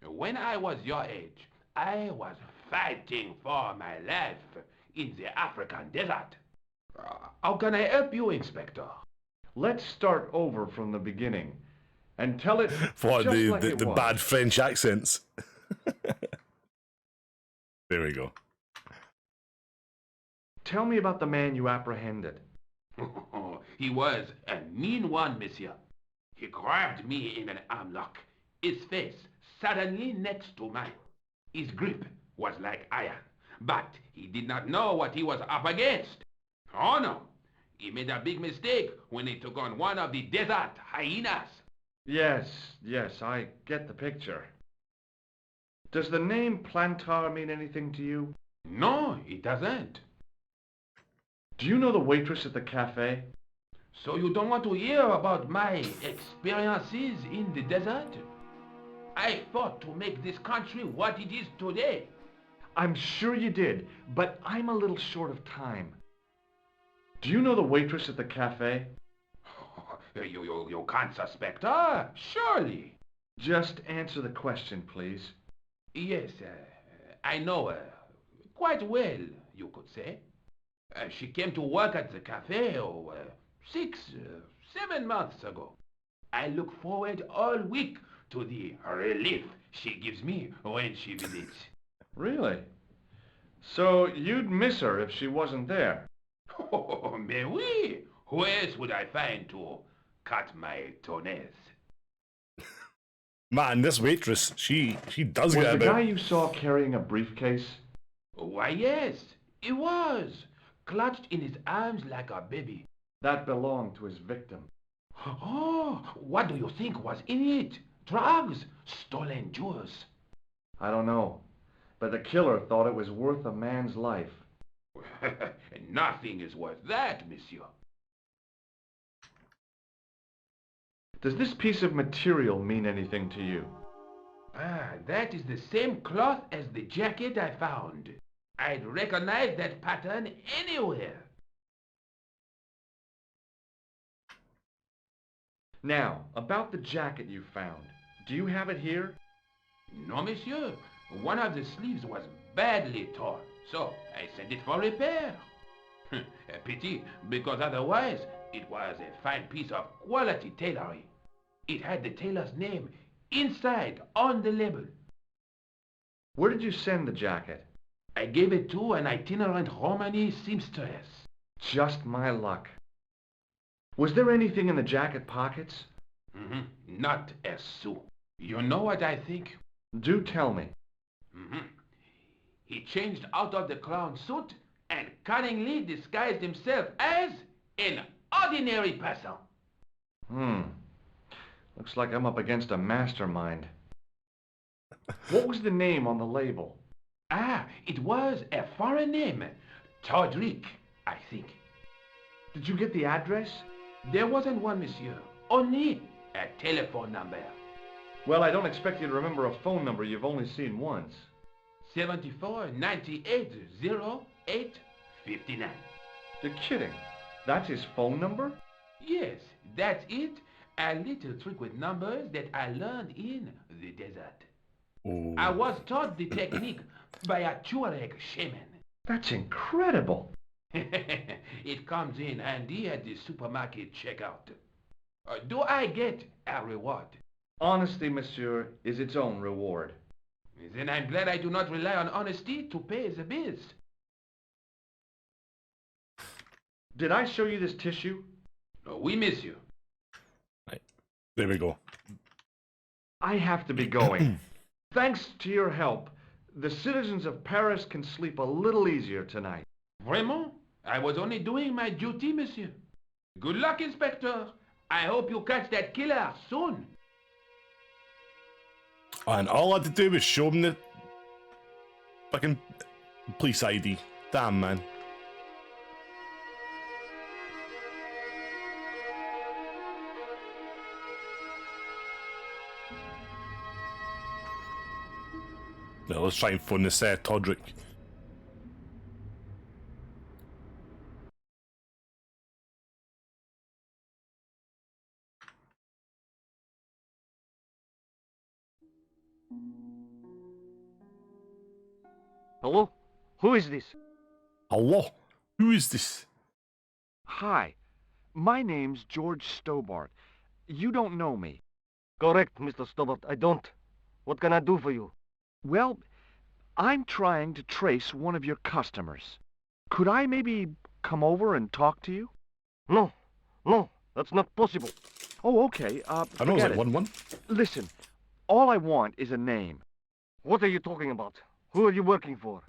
When I was your age, I was fighting for my life in the African desert. How can I help you, Inspector? Let's start over from the beginning and tell it For just like it the was. bad French accents. There we go. Tell me about the man you apprehended. He was a mean one, monsieur. He grabbed me in an armlock, his face suddenly next to mine. His grip was like iron, but he did not know what he was up against. Oh no, he made a big mistake when he took on one of the desert hyenas. Yes, I get the picture. Does the name Plantar mean anything to you? No, it doesn't. Do you know the waitress at the cafe? So you don't want to hear about my experiences in the desert? I fought to make this country what it is today. I'm sure you did, but I'm a little short of time. Do you know the waitress at the cafe? You can't suspect her, surely. Just answer the question, please. Yes, I know her quite well, you could say. She came to work at the cafe 7 months ago. I look forward all week to the relief she gives me when she visits. Really? So you'd miss her if she wasn't there? Oh, mais oui! Who else would I find to cut my toenails? Man, this waitress, she does Was get a the guy bit... you saw carrying a briefcase? Why, yes, he was, clutched in his arms like a baby. That belonged to his victim. Oh, what do you think was in it? Drugs? Stolen jewels? I don't know, but the killer thought it was worth a man's life. Nothing is worth that, monsieur. Does this piece of material mean anything to you? Ah, that is the same cloth as the jacket I found. I'd recognize that pattern anywhere. Now, about the jacket you found. Do you have it here? No, monsieur. One of the sleeves was badly torn, so I sent it for repair. A pity, because otherwise it was a fine piece of quality tailoring. It had the tailor's name inside on the label. Where did you send the jacket? I gave it to an itinerant Romany seamstress. Just my luck. Was there anything in the jacket pockets? Not a sou. You know what I think? Do tell me. Mhm. He changed out of the clown suit and cunningly disguised himself as an ordinary person. Looks like I'm up against a mastermind. What was the name on the label? Ah, it was a foreign name. Todrick, I think. Did you get the address? There wasn't one, monsieur. Only a telephone number. Well, I don't expect you to remember a phone number you've only seen once. 74 98 08 59. You're kidding. That's his phone number? Yes, that's it. A little trick with numbers that I learned in the desert. Oh. I was taught the technique by a Tuareg shaman. That's incredible. It comes in handy at the supermarket checkout. Do I get a reward? Honesty, monsieur, is its own reward. Then I'm glad I do not rely on honesty to pay the bills. Did I show you this tissue? We miss you. Right. There we go. I have to be going. Thanks to your help, the citizens of Paris can sleep a little easier tonight. Vraiment? I was only doing my duty, monsieur. Good luck, Inspector. I hope you catch that killer soon. And all I had to do was show him the fucking police ID. Damn, man. Now let's try and phone this Todrick. Hello? Who is this? Hello? Who is this? Hi, my name's George Stobart. You don't know me. Correct, Mr. Stobart. I don't. What can I do for you? Well, I'm trying to trace one of your customers. Could I maybe come over and talk to you? No, that's not possible. Oh, okay. I know it's Forget like it. 1-1. Listen, all I want is a name. What are you talking about? Who are you working for?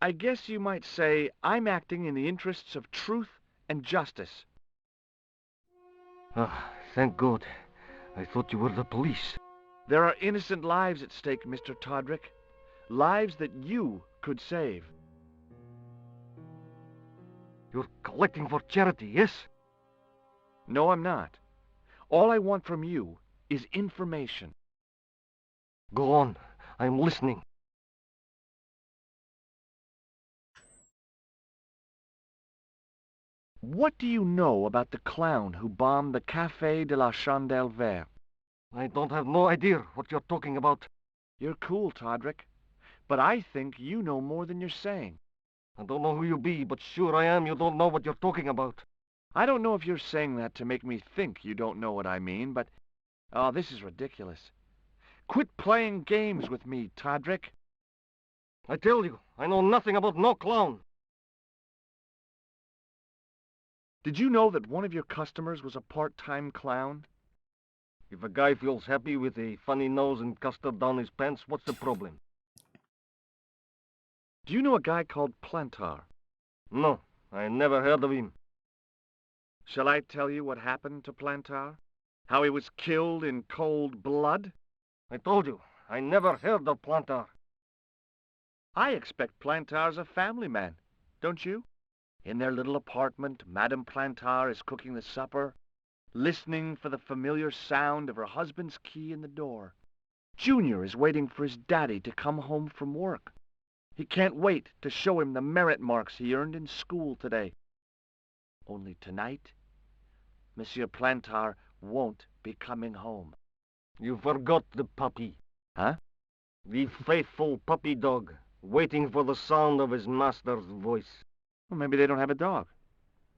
I guess you might say I'm acting in the interests of truth and justice. Ah, thank God. I thought you were the police. There are innocent lives at stake, Mr. Todrick. Lives that you could save. You're collecting for charity, yes? No, I'm not. All I want from you is information. Go on. I'm listening. What do you know about the clown who bombed the Café de la Chandelle Verte? I don't have no idea what you're talking about. You're cool, Todrick. But I think you know more than you're saying. I don't know who you be, but sure I am you don't know what you're talking about. I don't know if you're saying that to make me think you don't know what I mean, but... Oh, this is ridiculous. Quit playing games with me, Todrick. I tell you, I know nothing about no clown. Did you know that one of your customers was a part-time clown? If a guy feels happy with a funny nose and custard down his pants, what's the problem? Do you know a guy called Plantar? No, I never heard of him. Shall I tell you what happened to Plantar? How he was killed in cold blood? I told you, I never heard of Plantar. I expect Plantar's a family man, don't you? In their little apartment, Madame Plantar is cooking the supper, listening for the familiar sound of her husband's key in the door. Junior is waiting for his daddy to come home from work. He can't wait to show him the merit marks he earned in school today. Only tonight, Monsieur Plantar won't be coming home. You forgot the puppy. Huh? The faithful puppy dog, waiting for the sound of his master's voice. Well, maybe they don't have a dog.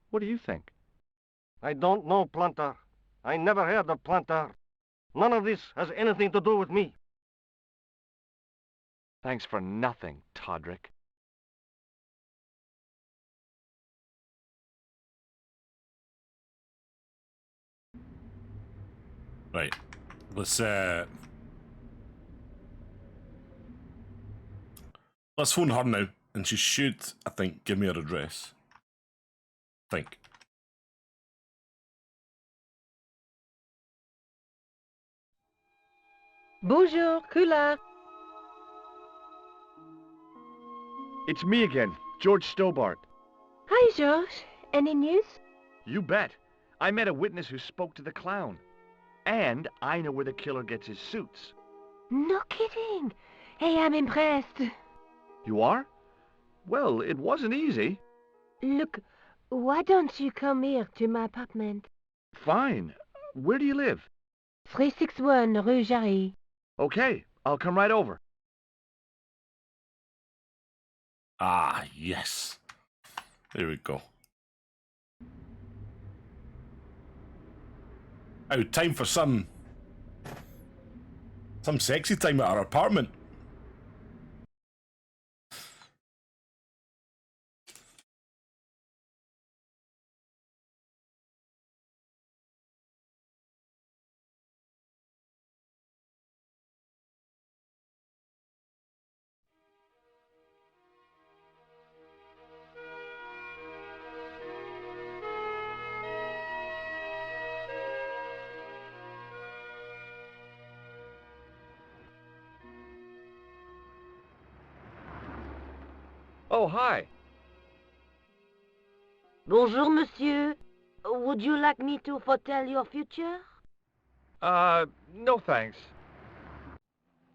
What do you think? I don't know, Plantar. I never heard of Plantar. None of this has anything to do with me. Thanks for nothing, Todrick. Right. Let's Let's phone her now, and she should, I think, give me her address. Think. Bonjour, Coulard. It's me again, George Stobart. Hi, Georges. Any news? You bet. I met a witness who spoke to the clown. And I know where the killer gets his suits. No kidding. Hey, I'm impressed. You are? Well, it wasn't easy. Look, why don't you come here to my apartment? Fine. Where do you live? 361 Rue Jarry. Okay, I'll come right over. Ah, yes. There we go. Oh, time for some sexy time at our apartment. Oh, hi. Bonjour, monsieur. Would you like me to foretell your future? No thanks.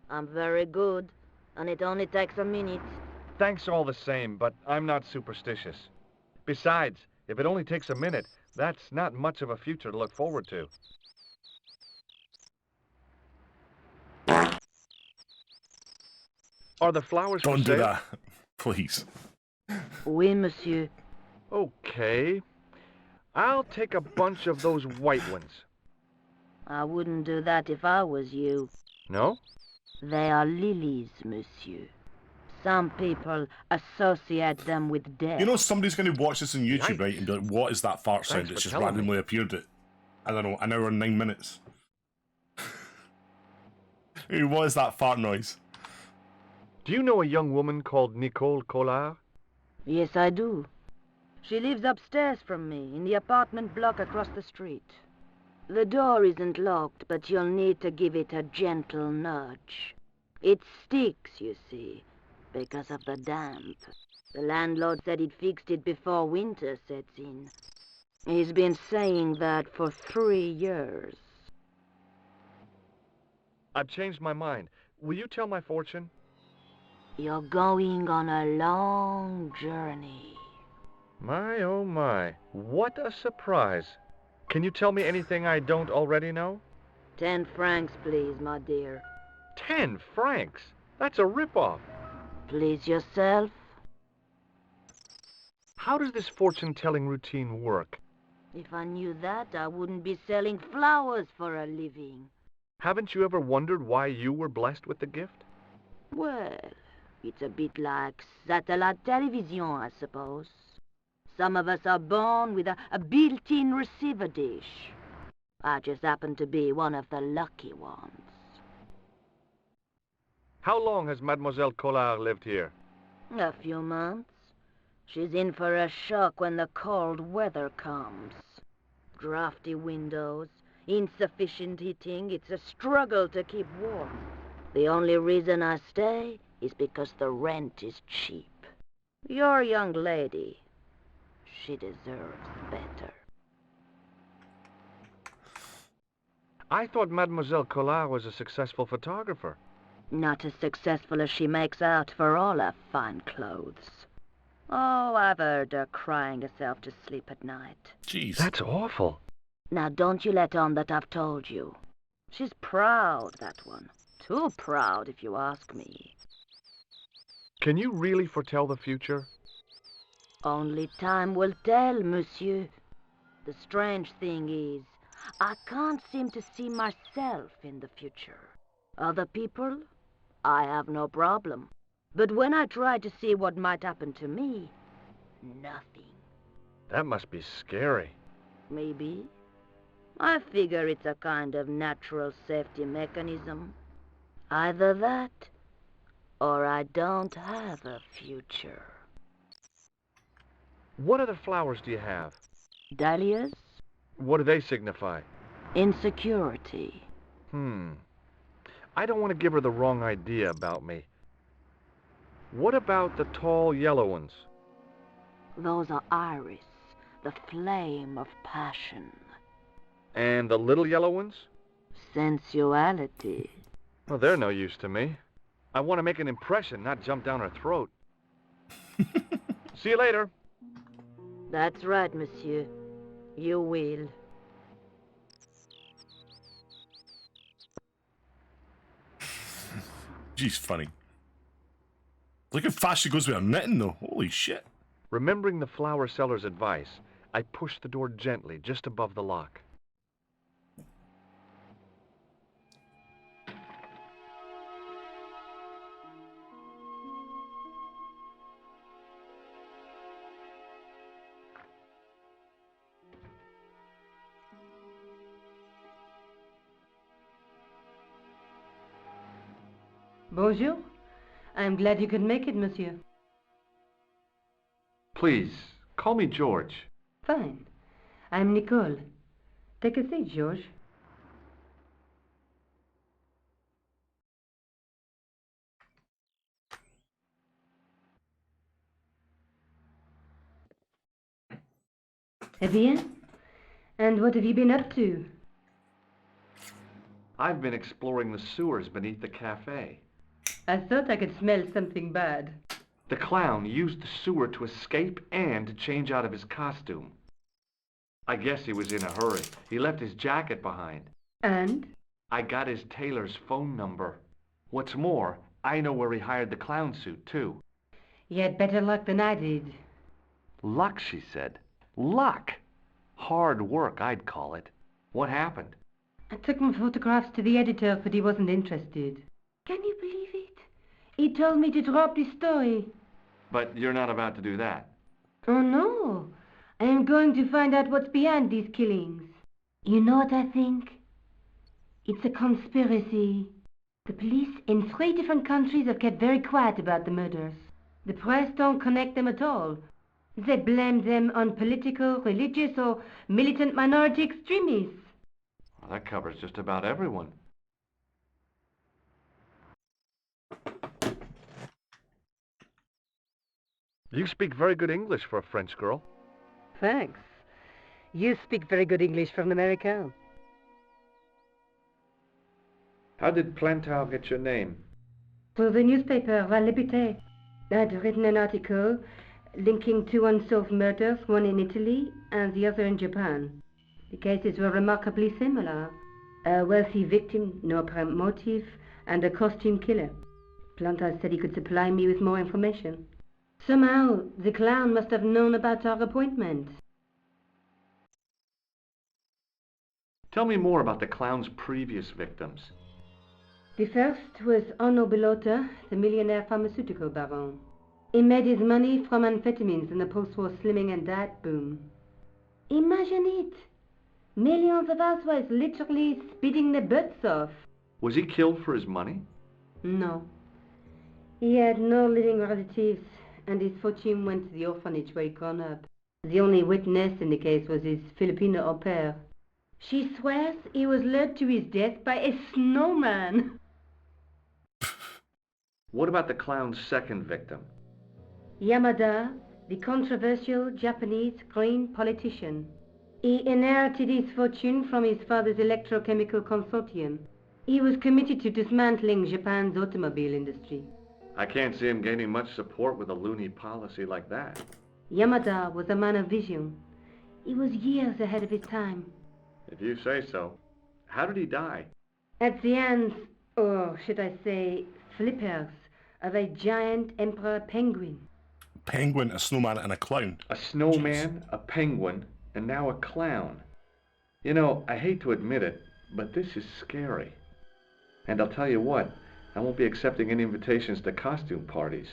I'm very good, and it only takes a minute. Thanks all the same, but I'm not superstitious. Besides, if it only takes a minute, that's not much of a future to look forward to. Are the flowers for Don't do sale? that, please. Oui, monsieur. Okay. I'll take a bunch of those white ones. I wouldn't do that if I was you. No? They are lilies, monsieur. Some people associate them with death. You know, somebody's going to watch this on YouTube, Yikes. right, and be like, "What is that fart sound?" Thanks It's for just telling randomly me. appeared at, I don't know, an hour and 9 minutes. Hey, what is that fart noise? Do you know a young woman called Nicole Collard? Yes, I do. She lives upstairs from me, in the apartment block across the street. The door isn't locked, but you'll need to give it a gentle nudge. It sticks, you see, because of the damp. The landlord said he'd fixed it before winter sets in. He's been saying that for 3 years. I've changed my mind. Will you tell my fortune? You're going on a long journey. My, oh my. What a surprise. Can you tell me anything I don't already know? 10 francs, please, my dear. 10 francs? That's a ripoff. Please yourself. How does this fortune-telling routine work? If I knew that, I wouldn't be selling flowers for a living. Haven't you ever wondered why you were blessed with the gift? Well, it's a bit like satellite television, I suppose. Some of us are born with a built-in receiver dish. I just happen to be one of the lucky ones. How long has Mademoiselle Collard lived here? A few months. She's in for a shock when the cold weather comes. Drafty windows, insufficient heating, it's a struggle to keep warm. The only reason I stay is because the rent is cheap. Your young lady, she deserves better. I thought Mademoiselle Collard was a successful photographer. Not as successful as she makes out for all her fine clothes. Oh, I've heard her crying herself to sleep at night. Jeez. That's awful. Now don't you let on that I've told you. She's proud, that one. Too proud, if you ask me. Can you really foretell the future? Only time will tell, monsieur. The strange thing is, I can't seem to see myself in the future. Other people, I have no problem. But when I try to see what might happen to me, nothing. That must be scary. Maybe. I figure it's a kind of natural safety mechanism. Either that, or I don't have a future. What other flowers do you have? Dahlias? What do they signify? Insecurity. I don't want to give her the wrong idea about me. What about the tall yellow ones? Those are iris, the flame of passion. And the little yellow ones? Sensuality. Well, they're no use to me. I want to make an impression, not jump down her throat. See you later. That's right, monsieur. You will. She's funny. Look how fast she goes with her knitting, though. Holy shit. Remembering the flower seller's advice, I pushed the door gently just above the lock. Bonjour. I'm glad you could make it, monsieur. Please, call me George. Fine. I'm Nicole. Take a seat, George. Eh bien? And what have you been up to? I've been exploring the sewers beneath the cafe. I thought I could smell something bad. The clown used the sewer to escape and to change out of his costume. I guess he was in a hurry. He left his jacket behind. And? I got his tailor's phone number. What's more, I know where he hired the clown suit, too. You had better luck than I did. Luck, she said. Luck! Hard work, I'd call it. What happened? I took my photographs to the editor, but he wasn't interested. Can you believe it? He told me to drop this story. But you're not about to do that. Oh, no. I am going to find out what's behind these killings. You know what I think? It's a conspiracy. The police in 3 different countries have kept very quiet about the murders. The press don't connect them at all. They blame them on political, religious, or militant minority extremists. Well, that covers just about everyone. You speak very good English for a French girl. Thanks. You speak very good English for an American. How did Plantar get your name? For the newspaper, La Liberté, I'd written an article linking 2 unsolved murders, one in Italy and the other in Japan. The cases were remarkably similar. A wealthy victim, no apparent motive, and a costume killer. Plantar said he could supply me with more information. Somehow, the clown must have known about our appointment. Tell me more about the clown's previous victims. The first was Onno Bellotta, the millionaire pharmaceutical baron. He made his money from amphetamines in the post-war slimming and diet boom. Imagine it! Millions of housewives literally speeding their butts off. Was he killed for his money? No. He had no living relatives, and his fortune went to the orphanage where he'd grown up. The only witness in the case was his Filipino au pair. She swears he was lured to his death by a snowman. What about the clown's second victim? Yamada, the controversial Japanese green politician. He inherited his fortune from his father's electrochemical consortium. He was committed to dismantling Japan's automobile industry. I can't see him gaining much support with a loony policy like that. Yamada was a man of vision. He was years ahead of his time. If you say so. How did he die? At the hands, or should I say, flippers, of a giant emperor penguin. Penguin, a snowman, and a clown. A snowman, a penguin, and now a clown. You know, I hate to admit it, but this is scary. And I'll tell you what, I won't be accepting any invitations to costume parties.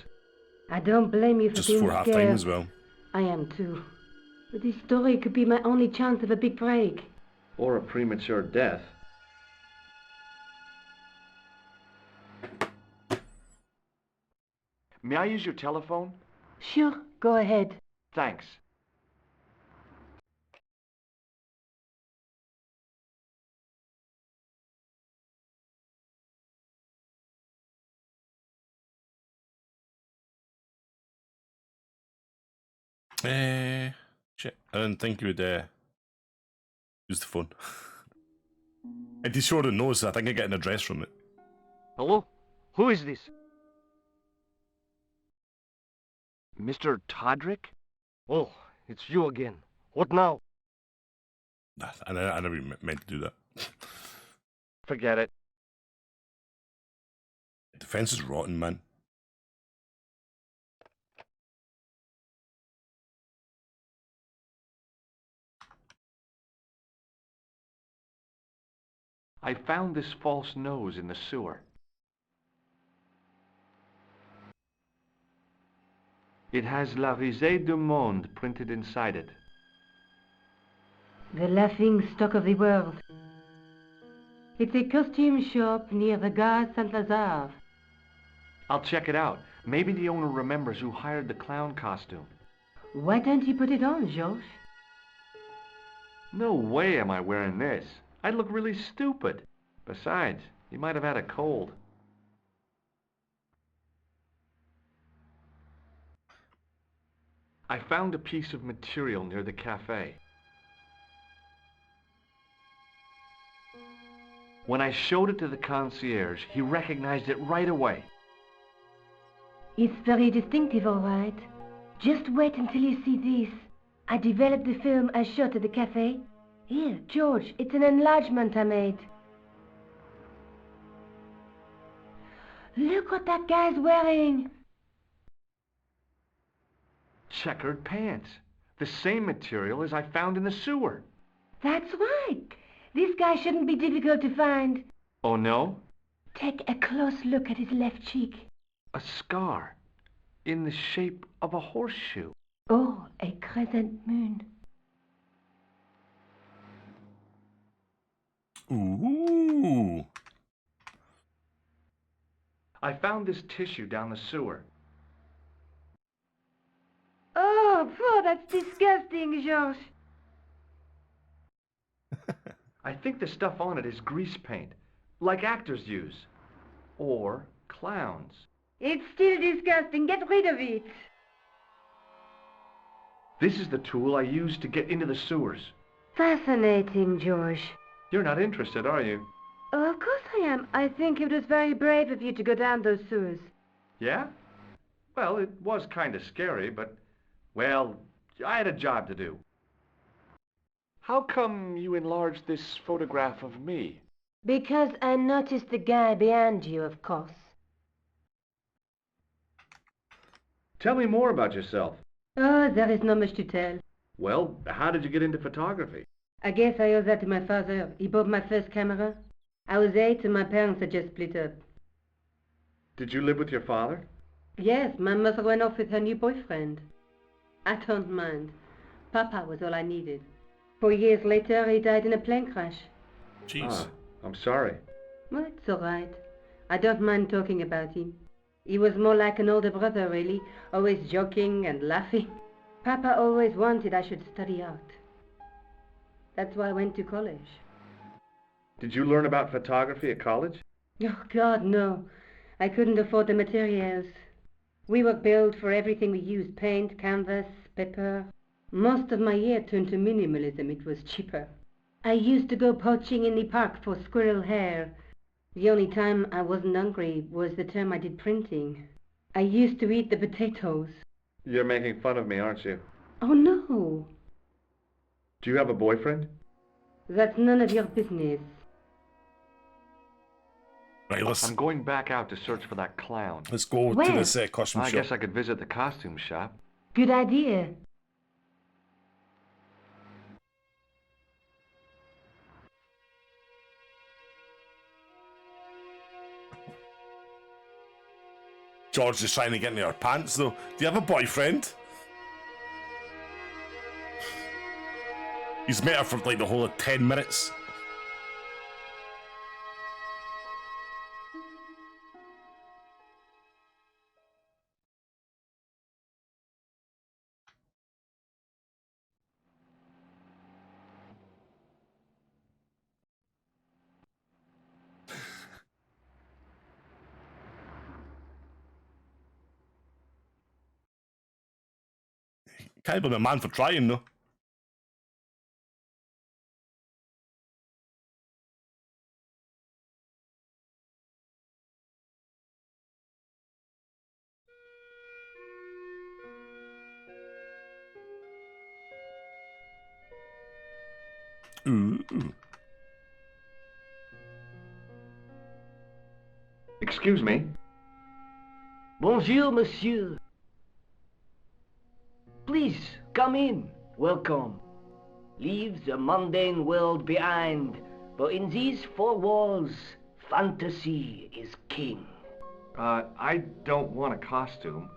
I don't blame you for Just being for half scared. time as well. I am too. But this story could be my only chance of a big break. Or a premature death. May I use your telephone? Sure, go ahead. Thanks. Shit. I didn't think you would use the phone. And he sort of knows, I think I get an address from it. Hello? Who is this? Mr. Todrick? Oh, it's you again. What now? I never meant to do that. Forget it. The fence is rotten, man. I found this false nose in the sewer. It has La Risée du Monde printed inside it. The laughing stock of the world. It's a costume shop near the Gare Saint-Lazare. I'll check it out. Maybe the owner remembers who hired the clown costume. Why don't you put it on, Georges? No way am I wearing this. I'd look really stupid. Besides, he might have had a cold. I found a piece of material near the cafe. When I showed it to the concierge, he recognized it right away. It's very distinctive, all right. Just wait until you see this. I developed the film I shot at the cafe. Here, George, it's an enlargement I made. Look what that guy's wearing. Checkered pants. The same material as I found in the sewer. That's right. This guy shouldn't be difficult to find. Oh no? Take a close look at his left cheek. A scar. In the shape of a horseshoe. Oh, a crescent moon. Ooh. I found this tissue down the sewer. Oh, that's disgusting, Georges. I think the stuff on it is grease paint, like actors use. Or clowns. It's still disgusting. Get rid of it. This is the tool I used to get into the sewers. Fascinating, George. You're not interested, are you? Oh, of course I am. I think it was very brave of you to go down those sewers. Yeah? Well, it was kind of scary, but, well, I had a job to do. How come you enlarged this photograph of me? Because I noticed the guy behind you, of course. Tell me more about yourself. Oh, there is not much to tell. Well, how did you get into photography? I guess I owe that to my father. He bought my first camera. I was 8 and my parents had just split up. Did you live with your father? Yes, my mother went off with her new boyfriend. I don't mind. Papa was all I needed. 4 years later, he died in a plane crash. Jeez. Ah, I'm sorry. Well, it's all right. I don't mind talking about him. He was more like an older brother, really, always joking and laughing. Papa always wanted I should study art. That's why I went to college. Did you learn about photography at college? Oh, God, no. I couldn't afford the materials. We were billed for everything we used, paint, canvas, paper. Most of my year turned to minimalism. It was cheaper. I used to go poaching in the park for squirrel hair. The only time I wasn't hungry was the term I did printing. I used to eat the potatoes. You're making fun of me, aren't you? Oh, no. Do you have a boyfriend? That's none of your business. Right, I'm going back out to search for that clown. let's go to Where? this costume I shop. guess I could visit the costume shop. Good idea. George is trying to get into her pants, though. Do you have a boyfriend? He's met her for like the whole of 10 minutes. Can't blame a man for trying, though. Ooh. Excuse me. Bonjour, monsieur. Please, come in. Welcome. Leave the mundane world behind, for in these four walls, fantasy is king. I don't want a costume.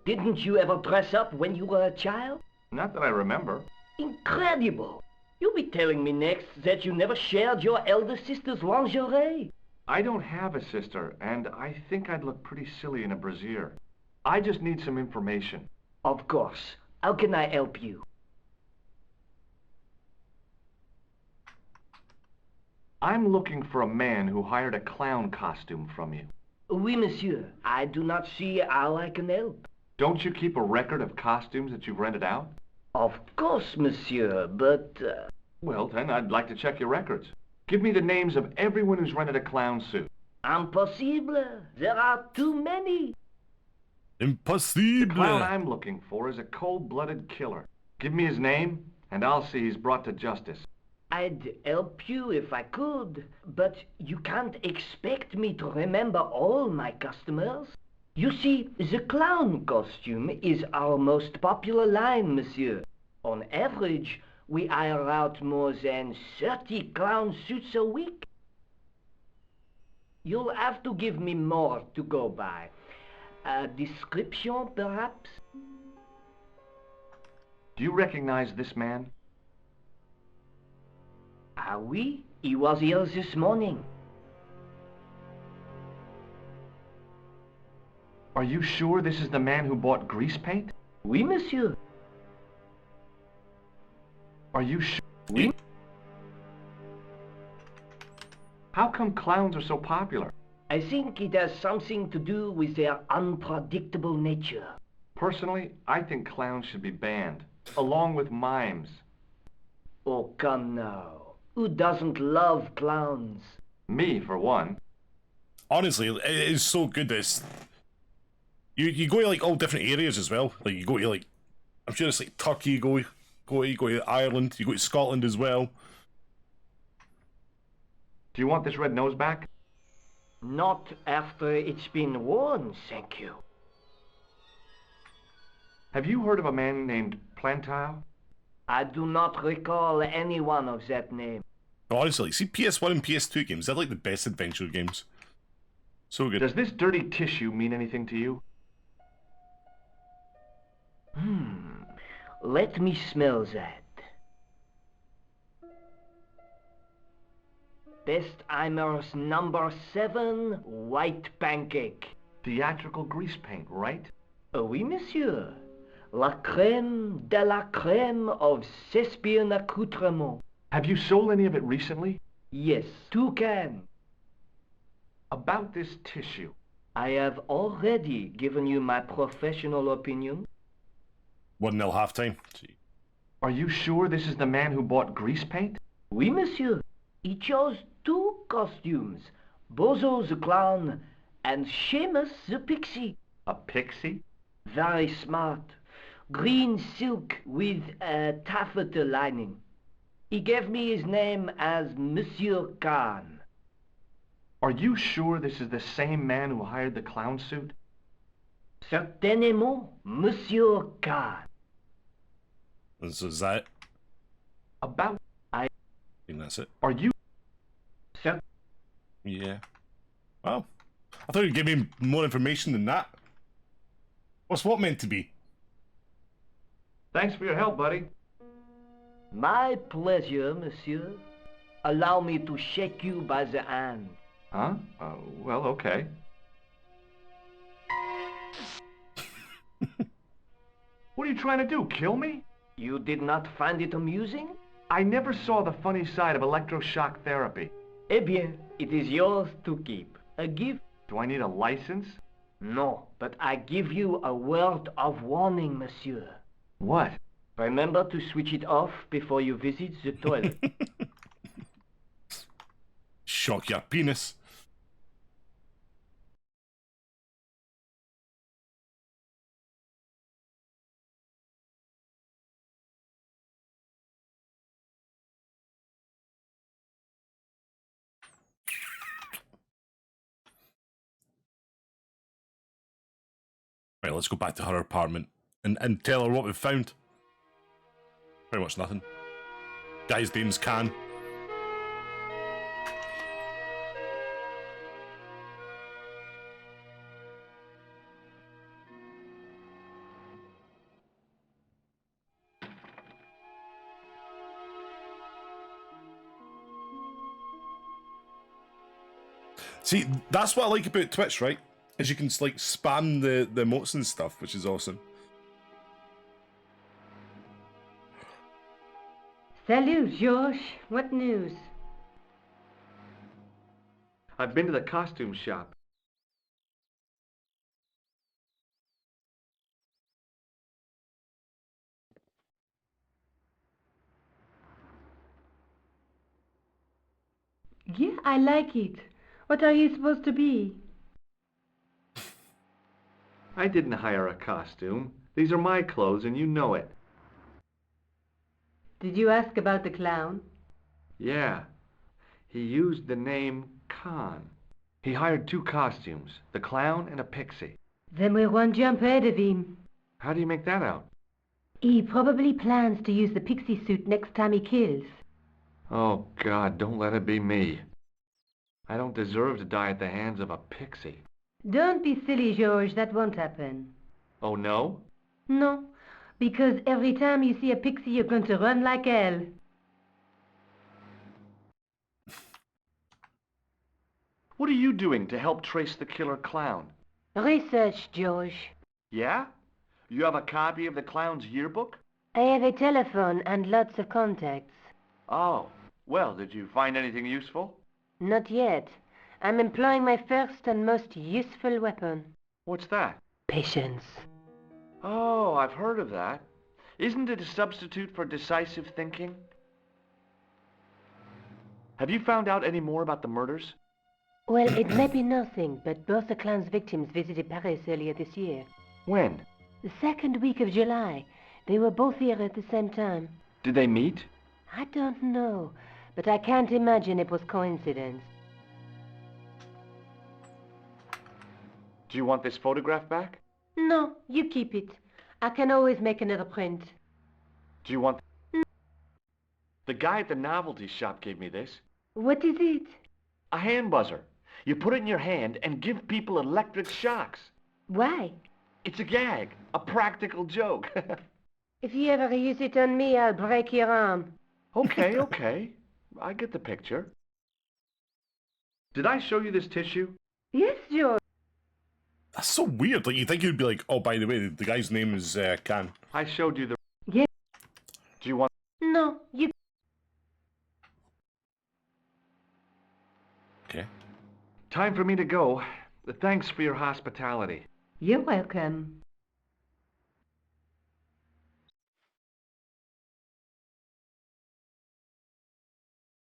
Didn't you ever dress up when you were a child? Not that I remember. Incredible! You'll be telling me next that you never shared your elder sister's lingerie. I don't have a sister, and I think I'd look pretty silly in a brassiere. I just need some information. Of course. How can I help you? I'm looking for a man who hired a clown costume from you. Oui, monsieur. I do not see how I can help. Don't you keep a record of costumes that you've rented out? Of course, monsieur, but... Well, then, I'd like to check your records. Give me the names of everyone who's rented a clown suit. Impossible. There are too many. Impossible. The clown I'm looking for is a cold-blooded killer. Give me his name, and I'll see he's brought to justice. I'd help you if I could, but you can't expect me to remember all my customers. You see, the clown costume is our most popular line, monsieur. On average, we hire out more than 30 clown suits a week. You'll have to give me more to go by. A description, perhaps? Do you recognize this man? Ah oui, he was here this morning. Are you sure this is the man who bought grease paint? Oui, monsieur. Are you sure? Oui. How come clowns are so popular? I think it has something to do with their unpredictable nature. Personally, I think clowns should be banned, along with mimes. Oh, come now. Who doesn't love clowns? Me, for one. Honestly, it is so good this. You go to like all different areas as well. Like you go to like, I'm sure it's like Turkey. You go to Ireland. You go to Scotland as well. Do you want this red nose back? Not after it's been worn, thank you. Have you heard of a man named Plantar? I do not recall anyone of that name. Honestly, see PS1 and PS2 games, they're like the best adventure games. So good. Does this dirty tissue mean anything to you? Let me smell that. Bestheimer's number 7 white pancake. Theatrical grease paint, right? Oui, monsieur. La crème de la crème of Thespian accoutrement. Have you sold any of it recently? Yes, 2 cans. About this tissue. I have already given you my professional opinion. 1-0 halftime. Are you sure this is the man who bought grease paint? Oui, monsieur. He chose 2 costumes. Bozo the clown and Seamus the pixie. A pixie? Very smart. Green silk with a taffeta lining. He gave me his name as Monsieur Khan. Are you sure this is the same man who hired the clown suit? Certainement, Monsieur Khan. And so is that it? About... I think that's it. Are you... Sir? Yeah. Well, I thought you'd give me more information than that. What's what meant to be? Thanks for your help, buddy. My pleasure, monsieur. Allow me to shake you by the hand. Huh? Well, okay. What are you trying to do, kill me? You did not find it amusing? I never saw the funny side of electroshock therapy. Eh bien, it is yours to keep. A gift? Do I need a license? No, but I give you a word of warning, monsieur. What? Remember to switch it off before you visit the toilet. Shock your penis. Right, let's go back to her apartment and tell her what we've found. Pretty much nothing. Guy's name's Khan. See, that's what I like about Twitch, right? Is you can like spam the emotes and stuff, which is awesome. Salut, George. What news? I've been to the costume shop. Yeah, I like it. What are you supposed to be? I didn't hire a costume. These are my clothes and you know it. Did you ask about the clown? Yeah. He used the name Khan. He hired 2 costumes, the clown and a pixie. Then we're one jump ahead of him. How do you make that out? He probably plans to use the pixie suit next time he kills. Oh, God, don't let it be me. I don't deserve to die at the hands of a pixie. Don't be silly, George. That won't happen. Oh, no? No, because every time you see a pixie, you're going to run like hell. What are you doing to help trace the killer clown? Research, George. Yeah? You have a copy of the clown's yearbook? I have a telephone and lots of contacts. Oh, well, did you find anything useful? Not yet. I'm employing my first and most useful weapon. What's that? Patience. Oh, I've heard of that. Isn't it a substitute for decisive thinking? Have you found out any more about the murders? Well, it may be nothing, but both the clown's victims visited Paris earlier this year. When? The second week of July. They were both here at the same time. Did they meet? I don't know, but I can't imagine it was coincidence. Do you want this photograph back? No, you keep it. I can always make another print. Do you want... The guy at the novelty shop gave me this. What is it? A hand buzzer. You put it in your hand and give people electric shocks. Why? It's a gag, a practical joke. If you ever use it on me, I'll break your arm. Okay, okay. I get the picture. Did I show you this tissue? Yes, George. That's so weird. Like, you think you'd be like, oh, by the way, the guy's name is Khan. I showed you the... Yes. Do you want... No, you... Okay. Time for me to go. Thanks for your hospitality. You're welcome.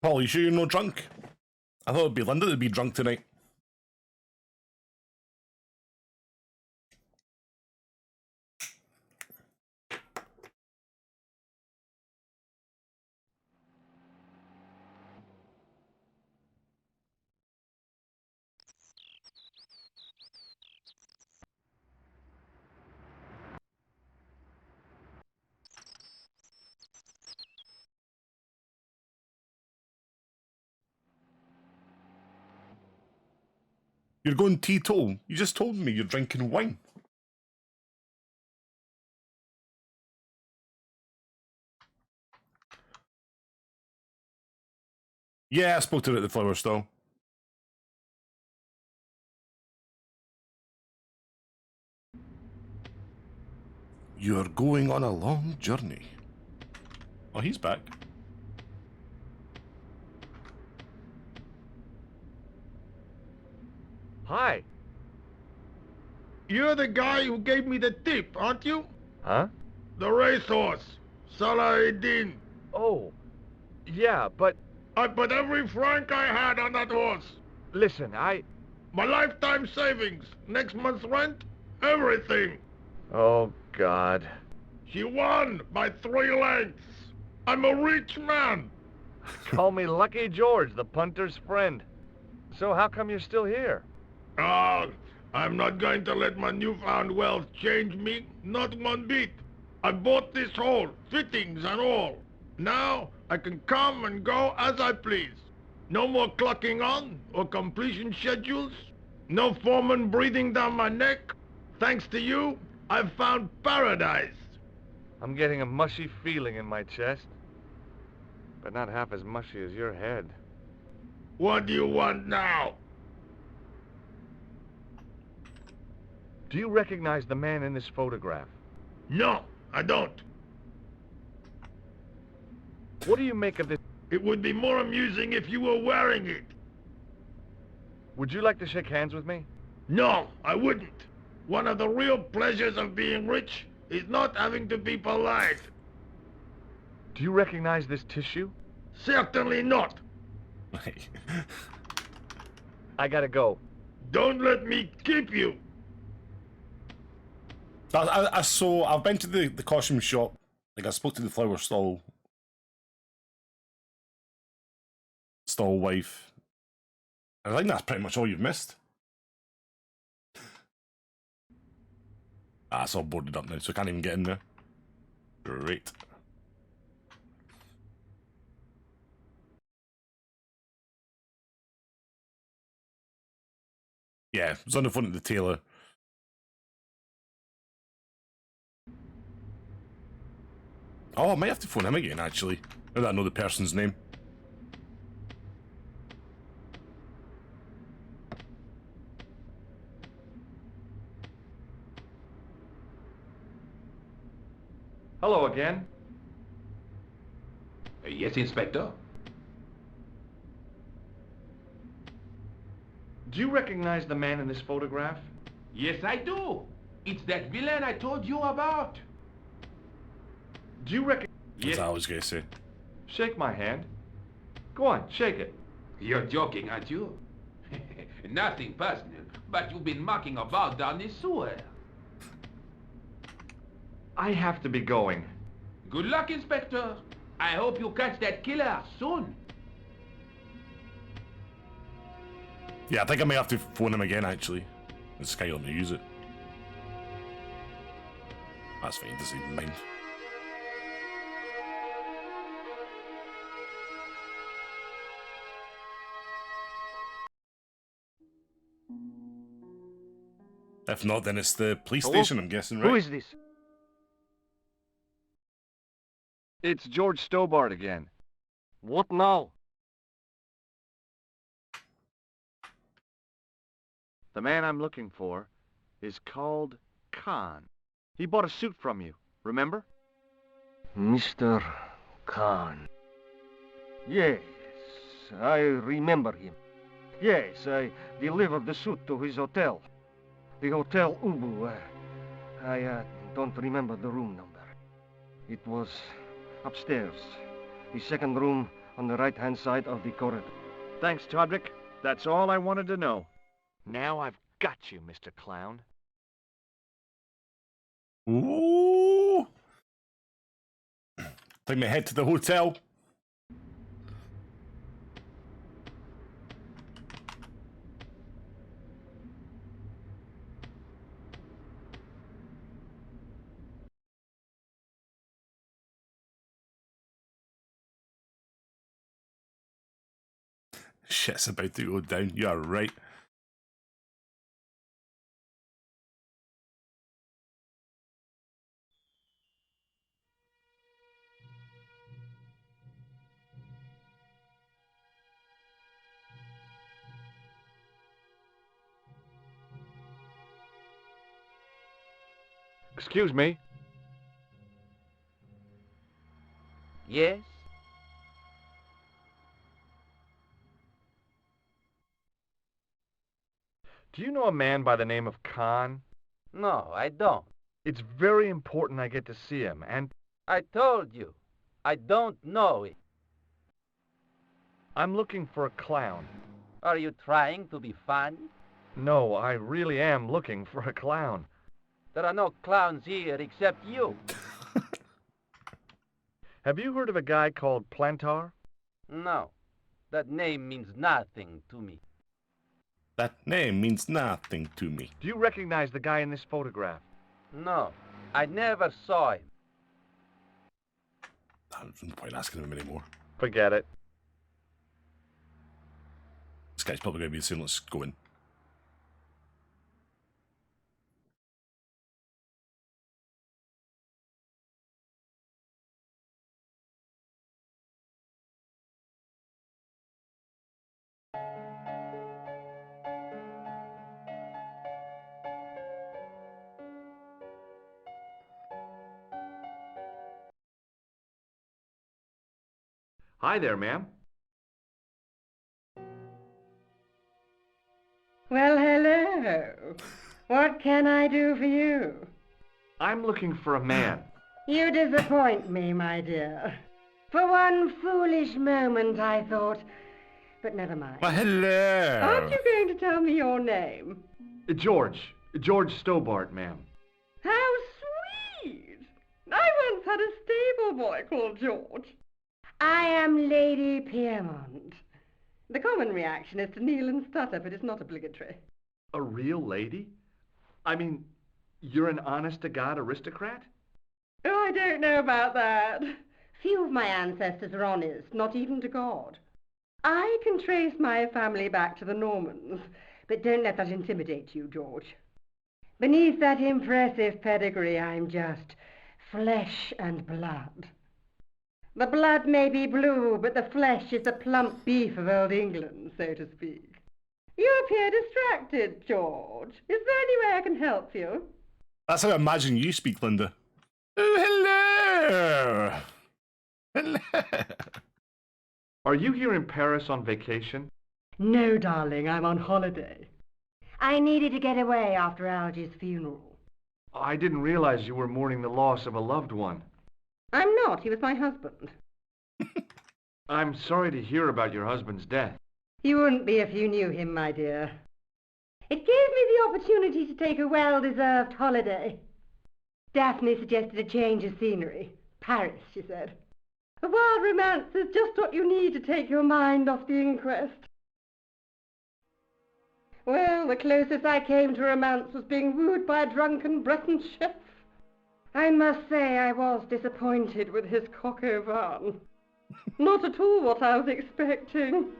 Paul, you sure you're not drunk? I thought it'd be Linda that'd be drunk tonight. You're going teetotal. You just told me you're drinking wine. Yeah, I spoke to her at the flower stall. You're going on a long journey. Oh, he's back. Hi. You're the guy who gave me the tip, aren't you? Huh? The racehorse. Salahedin. Oh, yeah, but I put every franc I had on that horse. listen, My lifetime savings, next month's rent, everything. Oh, God. She won by 3 lengths. I'm a rich man. Call me Lucky George, the punter's friend. So how come you're still here? Ah, I'm not going to let my newfound wealth change me, not one bit. I bought this hole, fittings and all. Now I can come and go as I please. No more clocking on or completion schedules. No foreman breathing down my neck. Thanks to you, I've found paradise. I'm getting a mushy feeling in my chest. But not half as mushy as your head. What do you want now? Do you recognize the man in this photograph? No, I don't. What do you make of this? It would be more amusing if you were wearing it. Would you like to shake hands with me? No, I wouldn't. One of the real pleasures of being rich is not having to be polite. Do you recognize this tissue? Certainly not. I gotta go. Don't let me keep you. I've been to the costume shop. Like, I spoke to the flower stall wife. I think that's pretty much all you've missed. It's all boarded up now, so I can't even get in there. Great. Yeah, I was on the phone at the tailor. Oh, I might have to phone him again, actually. Now that I know the person's name. Hello again. Yes, Inspector. Do you recognize the man in this photograph? Yes, I do. It's that villain I told you about. Do you reckon... That's what I was going to say. Shake my hand. Go on, shake it. You're joking, aren't you? Nothing personal, but you've been mucking about down this sewer. I have to be going. Good luck, Inspector. I hope you catch that killer soon. Yeah, I think I may have to phone him again, actually. This guy let me use it. That's fine, doesn't even mind. If not, then it's the police Hello? station, I'm guessing, right? Who is this? It's George Stobart again. What now? The man I'm looking for is called Khan. He bought a suit from you, remember? Mr. Khan. Yes, I remember him. Yes, I delivered the suit to his hotel. The Hotel Ubu. I don't remember the room number. It was upstairs. The second room on the right-hand side of the corridor. Thanks, Todrick. That's all I wanted to know. Now I've got you, Mr. Clown. Ooh! Take me head to the hotel. Shit's about to go down, you're right. Excuse me. Yes? Do you know a man by the name of Khan? No, I don't. It's very important I get to see him, and I told you, I don't know it. I'm looking for a clown. Are you trying to be funny? No, I really am looking for a clown. There are no clowns here except you. Have you heard of a guy called Plantar? No, that name means nothing to me. That name means nothing to me. Do you recognize the guy in this photograph? No, I never saw him. There's no point asking him anymore. Forget it. This guy's probably going to be saying, let's go in. Hi there, ma'am. Well, hello. What can I do for you? I'm looking for a man. You disappoint me, my dear. For one foolish moment I thought... But never mind. Well, hello. Aren't you going to tell me your name? George. George Stobart, ma'am. How sweet! I once had a stable boy called George. I am Lady Piermont. The common reaction is to kneel and stutter, but it's not obligatory. A real lady? I mean, you're an honest-to-God aristocrat? Oh, I don't know about that. Few of my ancestors are honest, not even to God. I can trace my family back to the Normans, but don't let that intimidate you, George. Beneath that impressive pedigree, I'm just flesh and blood. The blood may be blue, but the flesh is the plump beef of old England, so to speak. You appear distracted, George. Is there any way I can help you? That's how I imagine you speak, Linda. Oh, hello. Hello. Are you here in Paris on vacation? No, darling, I'm on holiday. I needed to get away after Algy's funeral. I didn't realize you were mourning the loss of a loved one. I'm not. He was my husband. I'm sorry to hear about your husband's death. You wouldn't be if you knew him, my dear. It gave me the opportunity to take a well-deserved holiday. Daphne suggested a change of scenery. Paris, she said. A wild romance is just what you need to take your mind off the inquest. Well, the closest I came to romance was being wooed by a drunken Breton chef. I must say I was disappointed with his coq au vin. Not at all what I was expecting.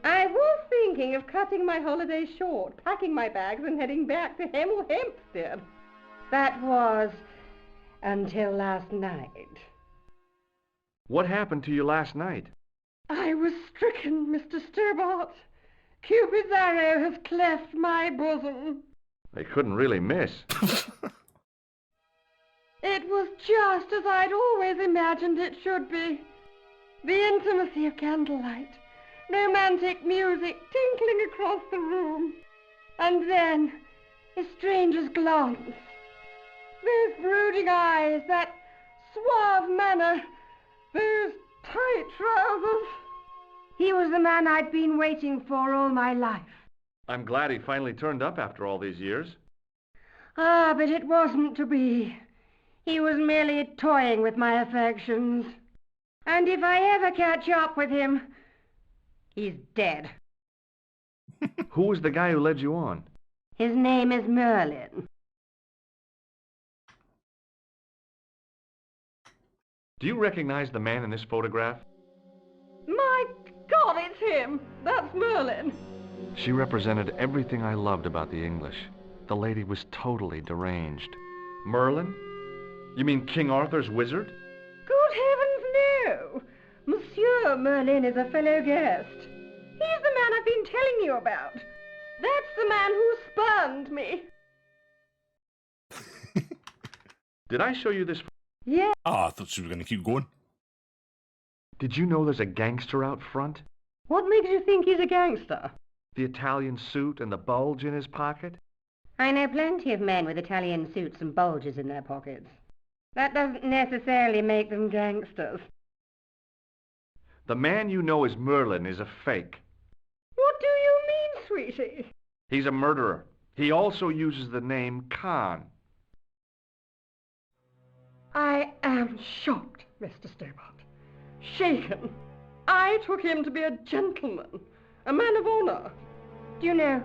I was thinking of cutting my holiday short, packing my bags and heading back to Hemel Hempstead. That was until last night. What happened to you last night? I was stricken, Mr. Stobart. Cupid's arrow has cleft my bosom. They couldn't really miss. It was just as I'd always imagined it should be. The intimacy of candlelight, romantic music tinkling across the room, and then a stranger's glance. Those brooding eyes, that suave manner, those tight trousers. He was the man I'd been waiting for all my life. I'm glad he finally turned up after all these years. Ah, but it wasn't to be. He was merely toying with my affections. And if I ever catch up with him, he's dead. Who was the guy who led you on? His name is Merlin. Do you recognize the man in this photograph? My God, it's him! That's Merlin! She represented everything I loved about the English. The lady was totally deranged. Merlin? You mean King Arthur's wizard? Good heavens, no! Monsieur Merlin is a fellow guest. He's the man I've been telling you about. That's the man who spurned me. Did I show you this? Yeah. Oh, I thought she was going to keep going. Did you know there's a gangster out front? What makes you think he's a gangster? The Italian suit and the bulge in his pocket? I know plenty of men with Italian suits and bulges in their pockets. That doesn't necessarily make them gangsters. The man you know as Merlin is a fake. What do you mean, sweetie? He's a murderer. He also uses the name Khan. I am shocked, Mr. Stobart. Shaken. I took him to be a gentleman, a man of honor. Do you know,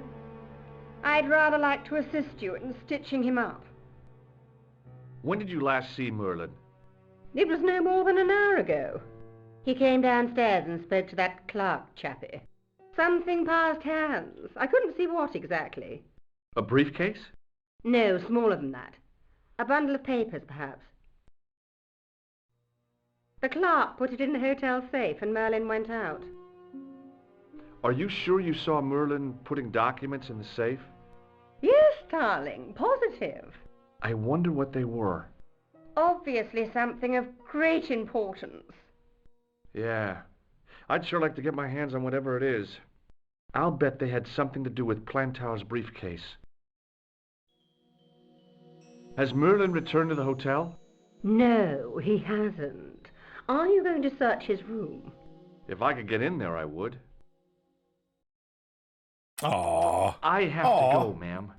I'd rather like to assist you in stitching him up. When did you last see Merlin? It was no more than an hour ago. He came downstairs and spoke to that clerk chappie. Something passed hands. I couldn't see what exactly. A briefcase? No, smaller than that. A bundle of papers, perhaps. The clerk put it in the hotel safe and Merlin went out. Are you sure you saw Merlin putting documents in the safe? Yes, darling, positive. I wonder what they were. Obviously something of great importance. Yeah. I'd sure like to get my hands on whatever it is. I'll bet they had something to do with Plantar's briefcase. Has Merlin returned to the hotel? No, he hasn't. Are you going to search his room? If I could get in there, I would. Aww. I have to go, ma'am.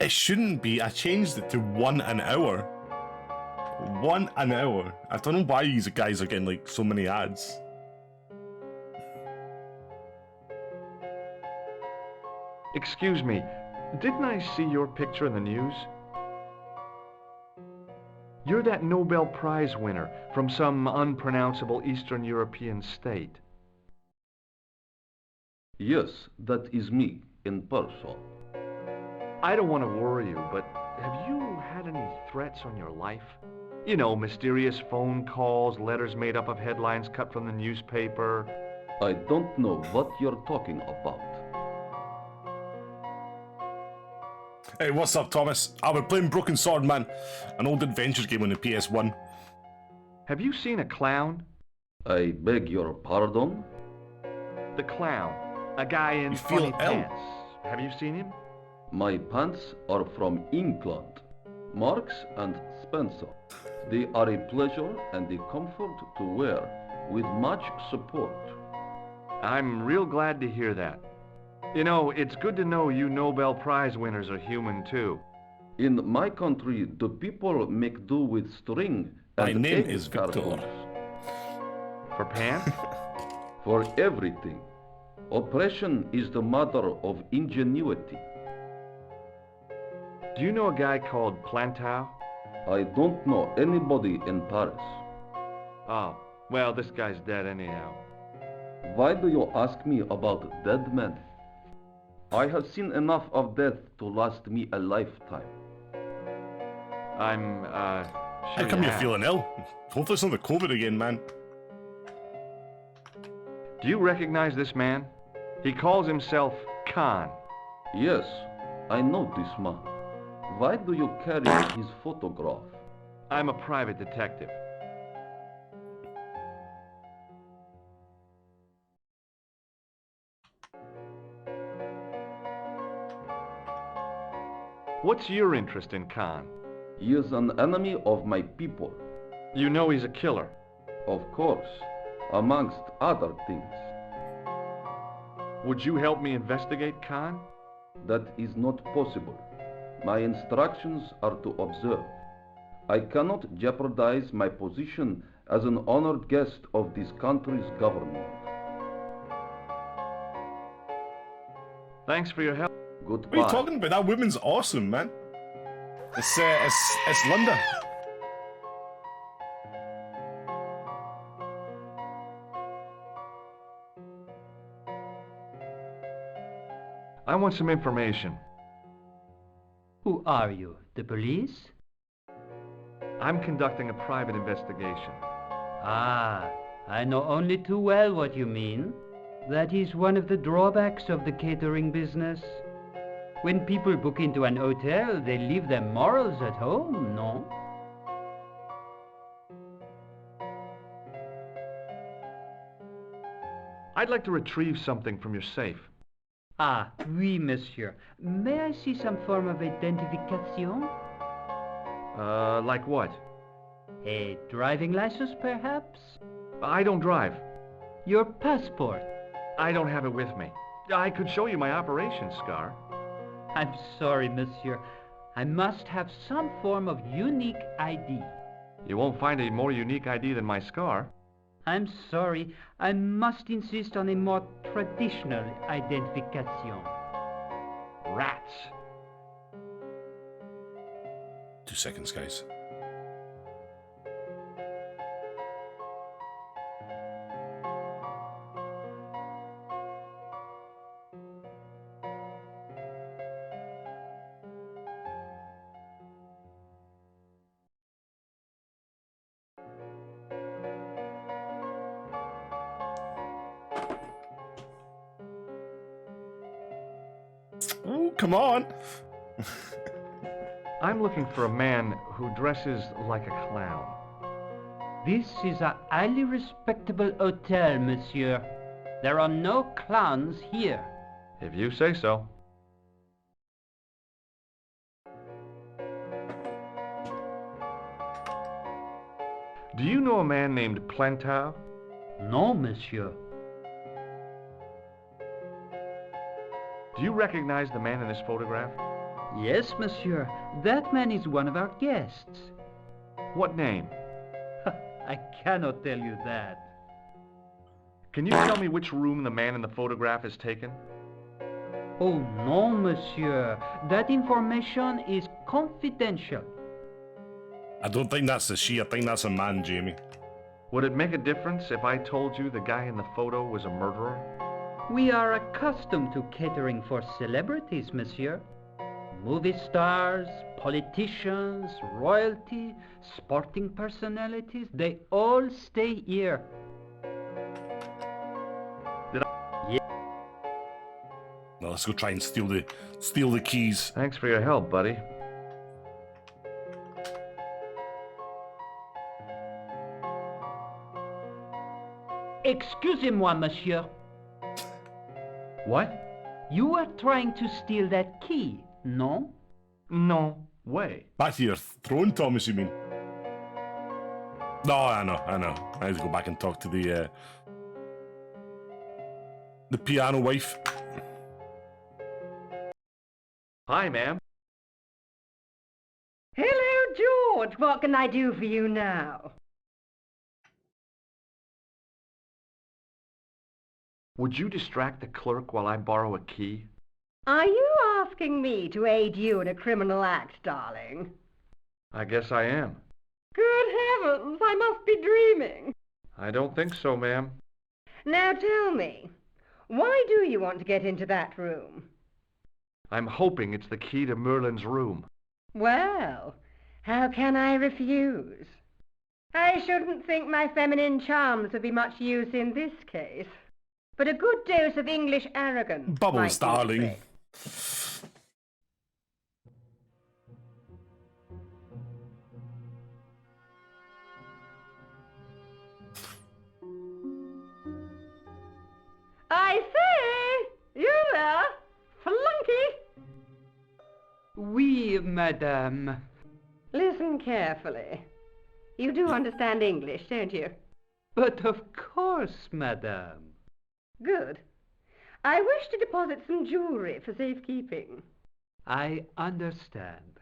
It shouldn't be. I changed it to 1 an hour. 1 an hour. I don't know why these guys are getting like so many ads. Excuse me, didn't I see your picture in the news? You're that Nobel Prize winner from some unpronounceable Eastern European state. Yes, that is me, in person. I don't want to worry you, but have you had any threats on your life? You know, mysterious phone calls, letters made up of headlines cut from the newspaper. I don't know what you're talking about. Hey, what's up, Thomas? I've been playing Broken Sword, man. An old adventure game on the PS1. Have you seen a clown? I beg your pardon? The clown. A guy in funny pants. Have you seen him? My pants are from England. Marks and Spencer. They are a pleasure and a comfort to wear, with much support. I'm real glad to hear that. You know, it's good to know you Nobel Prize winners are human too. In my country, the people make do with string and my name egg is Victor. cartons. For pants? For everything. Oppression is the mother of ingenuity. Do you know a guy called Plantar? I don't know anybody in Paris. Oh, well, this guy's dead anyhow. Why do you ask me about dead men? I have seen enough of death to last me a lifetime. I'm, How sure come you you're have. feeling ill? Hopefully it's not the COVID again, man. Do you recognize this man? He calls himself Khan. Yes, I know this man. Why do you carry his photograph? I'm a private detective. What's your interest in Khan? He is an enemy of my people. You know he's a killer. Of course, amongst other things. Would you help me investigate Khan? That is not possible. My instructions are to observe. I cannot jeopardize my position as an honored guest of this country's government. Thanks for your help. Goodbye. What are you talking about? That woman's awesome, man. It's Linda. I want some information. Who are you? The police? I'm conducting a private investigation. Ah, I know only too well what you mean. That is one of the drawbacks of the catering business. When people book into an hotel, they leave their morals at home, no? I'd like to retrieve something from your safe. Ah, oui, monsieur. May I see some form of identification? Like what? A driving license, perhaps? I don't drive. Your passport? I don't have it with me. I could show you my operation scar. I'm sorry, monsieur. I must have some form of unique ID. You won't find a more unique ID than my scar. I'm sorry. I must insist on a more traditional identification. Rats. 2 seconds, guys. Oh, come on. I'm looking for a man who dresses like a clown. This is a highly respectable hotel, monsieur. There are no clowns here. If you say so. Do you know a man named Plantar? No, monsieur. Do you recognize the man in this photograph? Yes, monsieur. That man is one of our guests. What name? I cannot tell you that. Can you tell me which room the man in the photograph has taken? Oh, no, monsieur. That information is confidential. I don't think that's a she, I think that's a man, Jamie. Would it make a difference if I told you the guy in the photo was a murderer? We are accustomed to catering for celebrities, monsieur. Movie stars, politicians, royalty, sporting personalities, they all stay here. Well, let's go try and steal the keys. Thanks for your help, buddy. Excusez-moi, monsieur. What? You are trying to steal that key, no? No way. Back to your throne, Thomas, you mean? No, I know. I need to go back and talk to the piano wife. Hi, ma'am. Hello, George. What can I do for you now? Would you distract the clerk while I borrow a key? Are you asking me to aid you in a criminal act, darling? I guess I am. Good heavens, I must be dreaming. I don't think so, ma'am. Now tell me, why do you want to get into that room? I'm hoping it's the key to Merlin's room. Well, how can I refuse? I shouldn't think my feminine charms would be much use in this case. But a good dose of English arrogance. Bubbles, darling. I say, you there, flunky. Oui, madame. Listen carefully. You do understand English, don't you? But of course, madame. Good. I wish to deposit some jewellery for safekeeping. I understand.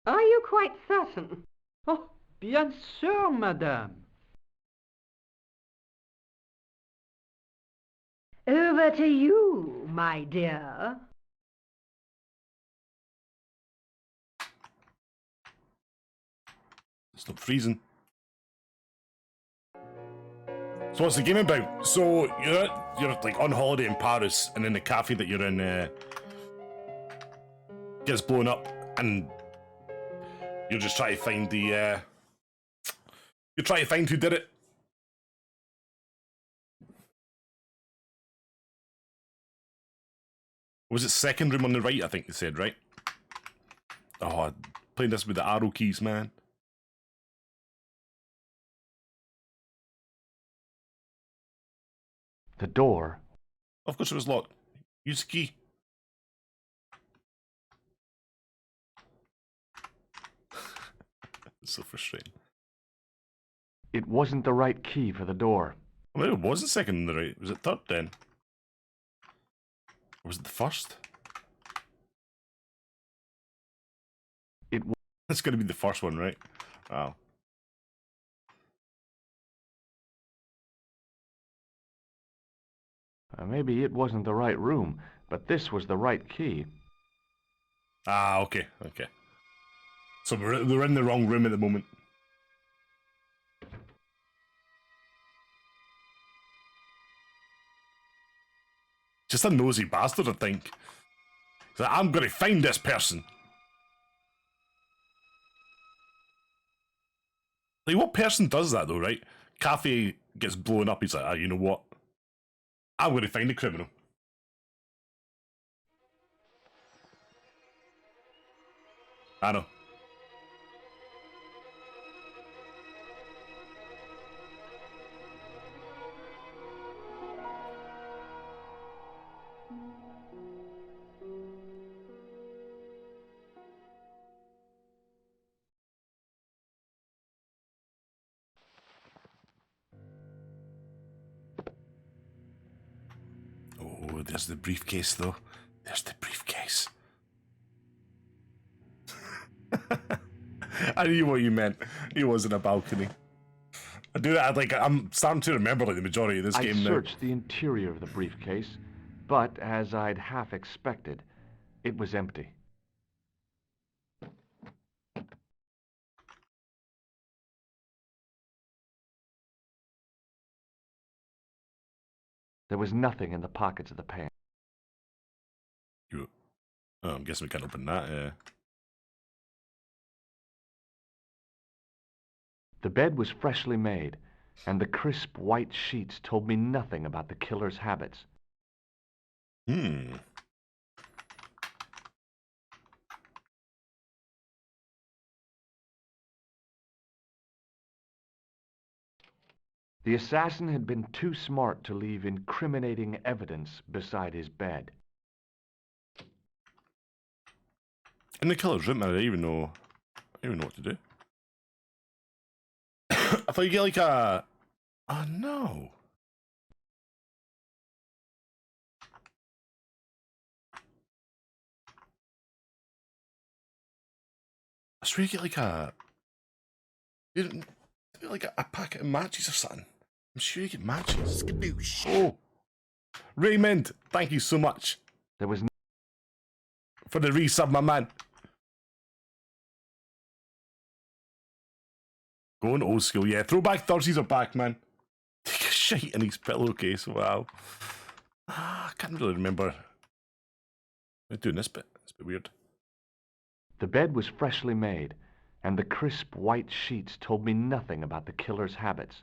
Are you quite certain? Oh, bien sûr, madame. Over to you, my dear. Stop freezing. So what's the game about? So you're like on holiday in Paris, and then the cafe that you're in gets blown up, and you're just trying to find the you're trying to find who did it. Was it second room on the right? I think they said, right? Oh, playing this with the arrow keys, man. The door? Of course it was locked. Use the key. It's so frustrating. It wasn't the right key for the door. Well, it wasn't second in the right. Was it third then? Or was it the first? It's going to be the first one, right? Wow. Maybe it wasn't the right room, but this was the right key. Ah, okay, okay. So we're in the wrong room at the moment. Just a nosy bastard, I think. So I'm going to find this person. Like, what person does that, though, right? Cafe gets blown up, he's like, ah, you know what? I'm going to find the criminal. I know. Oh, there's the briefcase, though. There's the briefcase. I knew what you meant. He was in a balcony. I do that. Like, I'm starting to remember like the majority of this game now. I searched the interior of the briefcase, but as I'd half expected, it was empty. There was nothing in the pockets of the pants. Oh, I'm guessing we can't open that, yeah. The bed was freshly made, and the crisp white sheets told me nothing about the killer's habits. Hmm. The assassin had been too smart to leave incriminating evidence beside his bed. In the killer's room, I don't even know what to do. I thought you get like a... Oh, no. I swear you get like a... You didn't get like a packet of matches or something. I'm sure you get matches. Skadoosh. Oh. Raymond, thank you so much. There was for the resub, my man. Going old school, yeah. Throwback Thursdays are back, man. Take a shite in his pillowcase, wow. I can't really remember. I'm doing this bit. It's a bit weird. The bed was freshly made, and the crisp white sheets told me nothing about the killer's habits.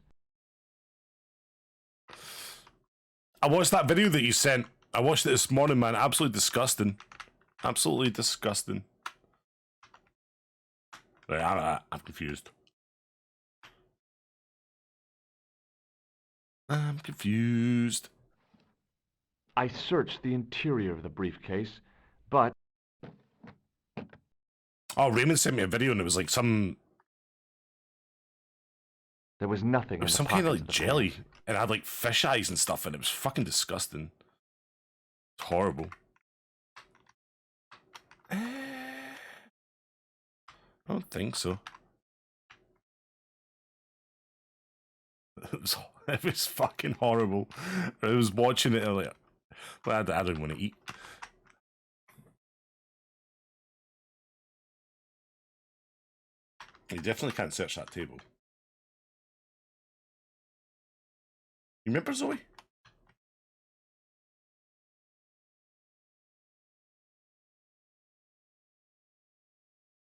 I watched that video that you sent. I watched it this morning, man. Absolutely disgusting. Absolutely disgusting. Right, I'm confused. I'm confused. I searched the interior of the briefcase, but... Oh, Raymond sent me a video and it was like some... There was nothing It was some kind of like jelly. And it had like fish eyes and stuff and it was fucking disgusting. It's horrible. I don't think so. It was fucking horrible. I was watching it earlier. But I didn't want to eat. You definitely can't search that table. You remember Zoe?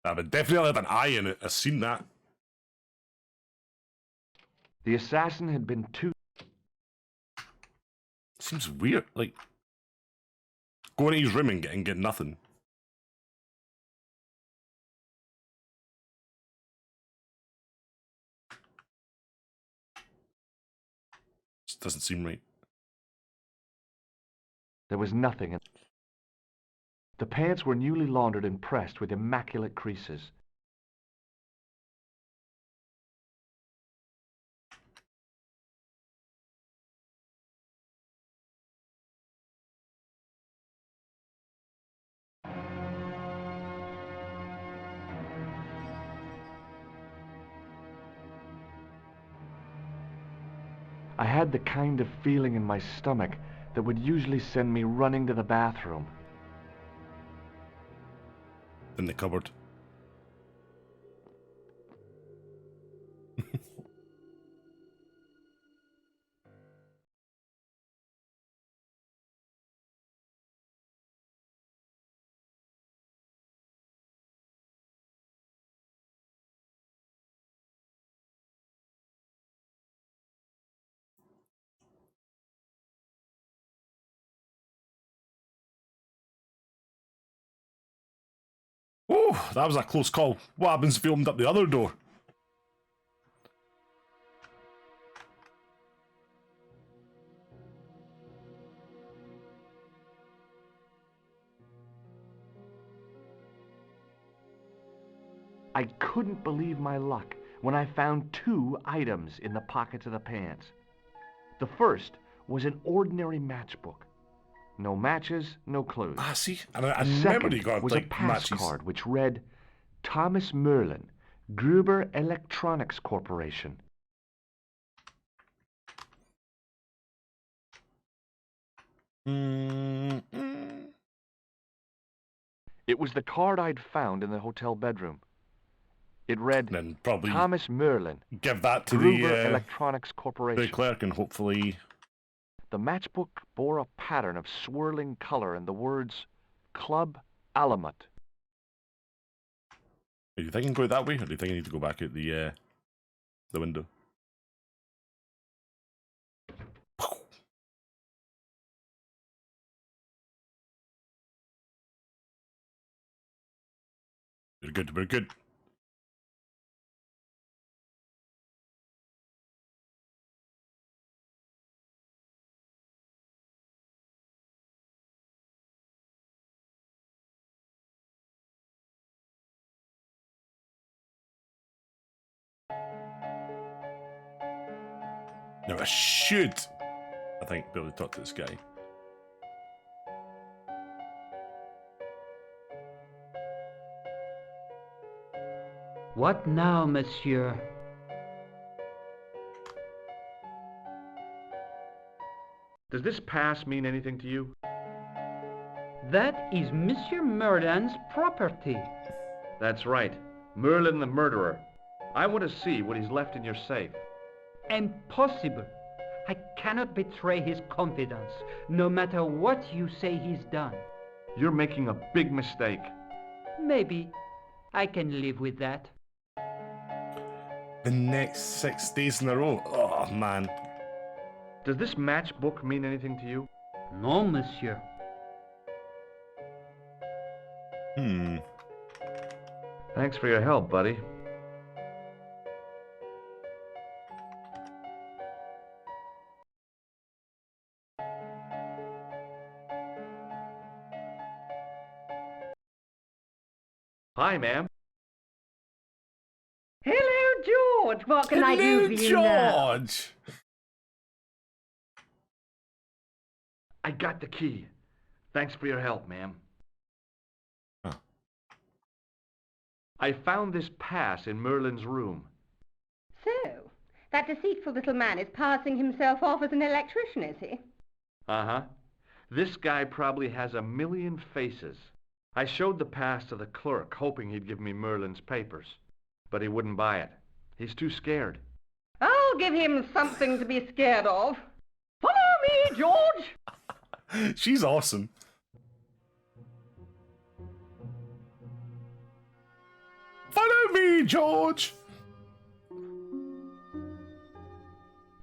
I would definitely have an eye in it. I've seen that. The assassin had been too... Seems weird, like... Going to his room and get nothing. Just doesn't seem right. There was nothing in... The pants were newly laundered and pressed with immaculate creases. I had the kind of feeling in my stomach that would usually send me running to the bathroom. In the cupboard. Oh, that was a close call. What happens if he opened up the other door? I couldn't believe my luck when I found 2 items in the pockets of the pants. The first was an ordinary matchbook. No matches, no clues. Ah, see? And I The remember he second got, was like, a pass matches. card which read, Thomas Merlin, Gruber Electronics Corporation. It was the card I'd found in the hotel bedroom. It read, Then probably Thomas Merlin, give that to Gruber the Electronics Corporation. clerk, and hopefully... The matchbook bore a pattern of swirling color and the words, Club Alamut. Do you think I can go that way, or do you think I need to go back out the window? We're good, we're good. Now I should, I think, be able to talk to this guy. What now, monsieur? Does this pass mean anything to you? That is Monsieur Merlin's property. That's right. Merlin the murderer. I want to see what he's left in your safe. Impossible. I cannot betray his confidence, no matter what you say he's done. You're making a big mistake. Maybe. I can live with that. The next 6 days in a row. Oh, man. Does this matchbook mean anything to you? No, monsieur. Thanks for your help, buddy. Hi, ma'am. Hello, George. What can I do for you now? George! I got the key. Thanks for your help, ma'am. Huh. I found this pass in Merlin's room. So, that deceitful little man is passing himself off as an electrician, is he? Uh-huh. This guy probably has a million faces. I showed the pass to the clerk, hoping he'd give me Merlin's papers. But he wouldn't buy it. He's too scared. I'll give him something to be scared of. Follow me, George! She's awesome. Follow me, George!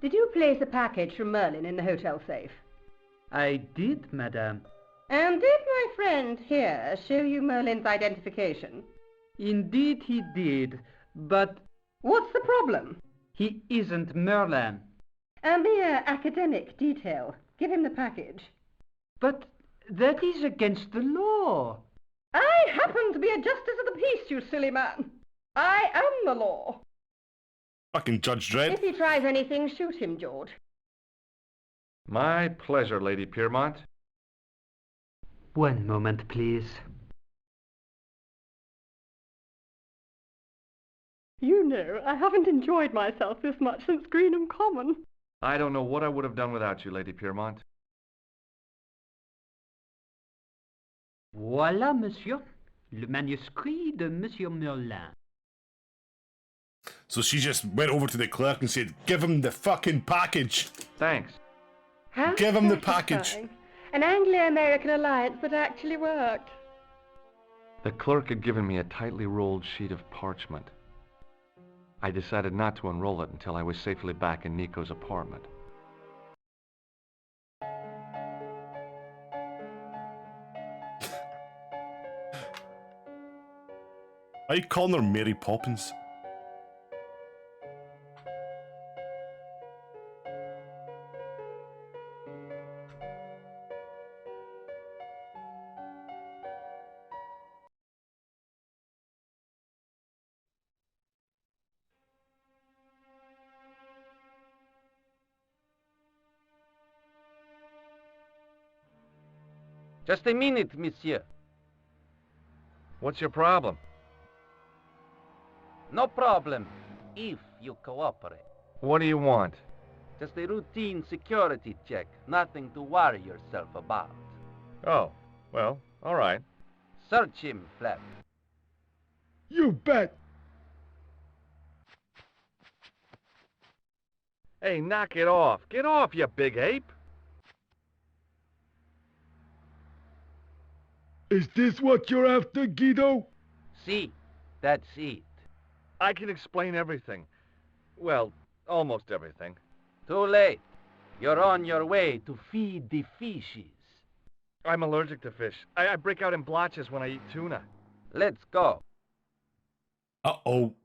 Did you place a package from Merlin in the hotel safe? I did, madame. And did my friend here show you Merlin's identification? Indeed he did, but... What's the problem? He isn't Merlin. A mere academic detail. Give him the package. But that is against the law. I happen to be a justice of the peace, you silly man. I am the law. Fucking Judge Dredd. If he tries anything, shoot him, George. My pleasure, Lady Piermont. One moment, please. You know, I haven't enjoyed myself this much since Greenham Common. I don't know what I would have done without you, Lady Piermont. Voilà, monsieur. Le manuscrit de Monsieur Merlin. So she just went over to the clerk and said, "Give him the fucking package." Thanks. How Give him the package. satisfying. An Anglo-American alliance that actually worked. The clerk had given me a tightly rolled sheet of parchment. I decided not to unroll it until I was safely back in Nico's apartment. Are you calling her Mary Poppins? Just a minute, monsieur. What's your problem? No problem, if you cooperate. What do you want? Just a routine security check, nothing to worry yourself about. Oh, well, all right. Search him, Flap. You bet. Hey, knock it off. Get off, you big ape. Is this what you're after, Guido? See, that's it. I can explain everything. Well, almost everything. Too late. You're on your way to feed the fishes. I'm allergic to fish. I break out in blotches when I eat tuna. Let's go. Uh-oh.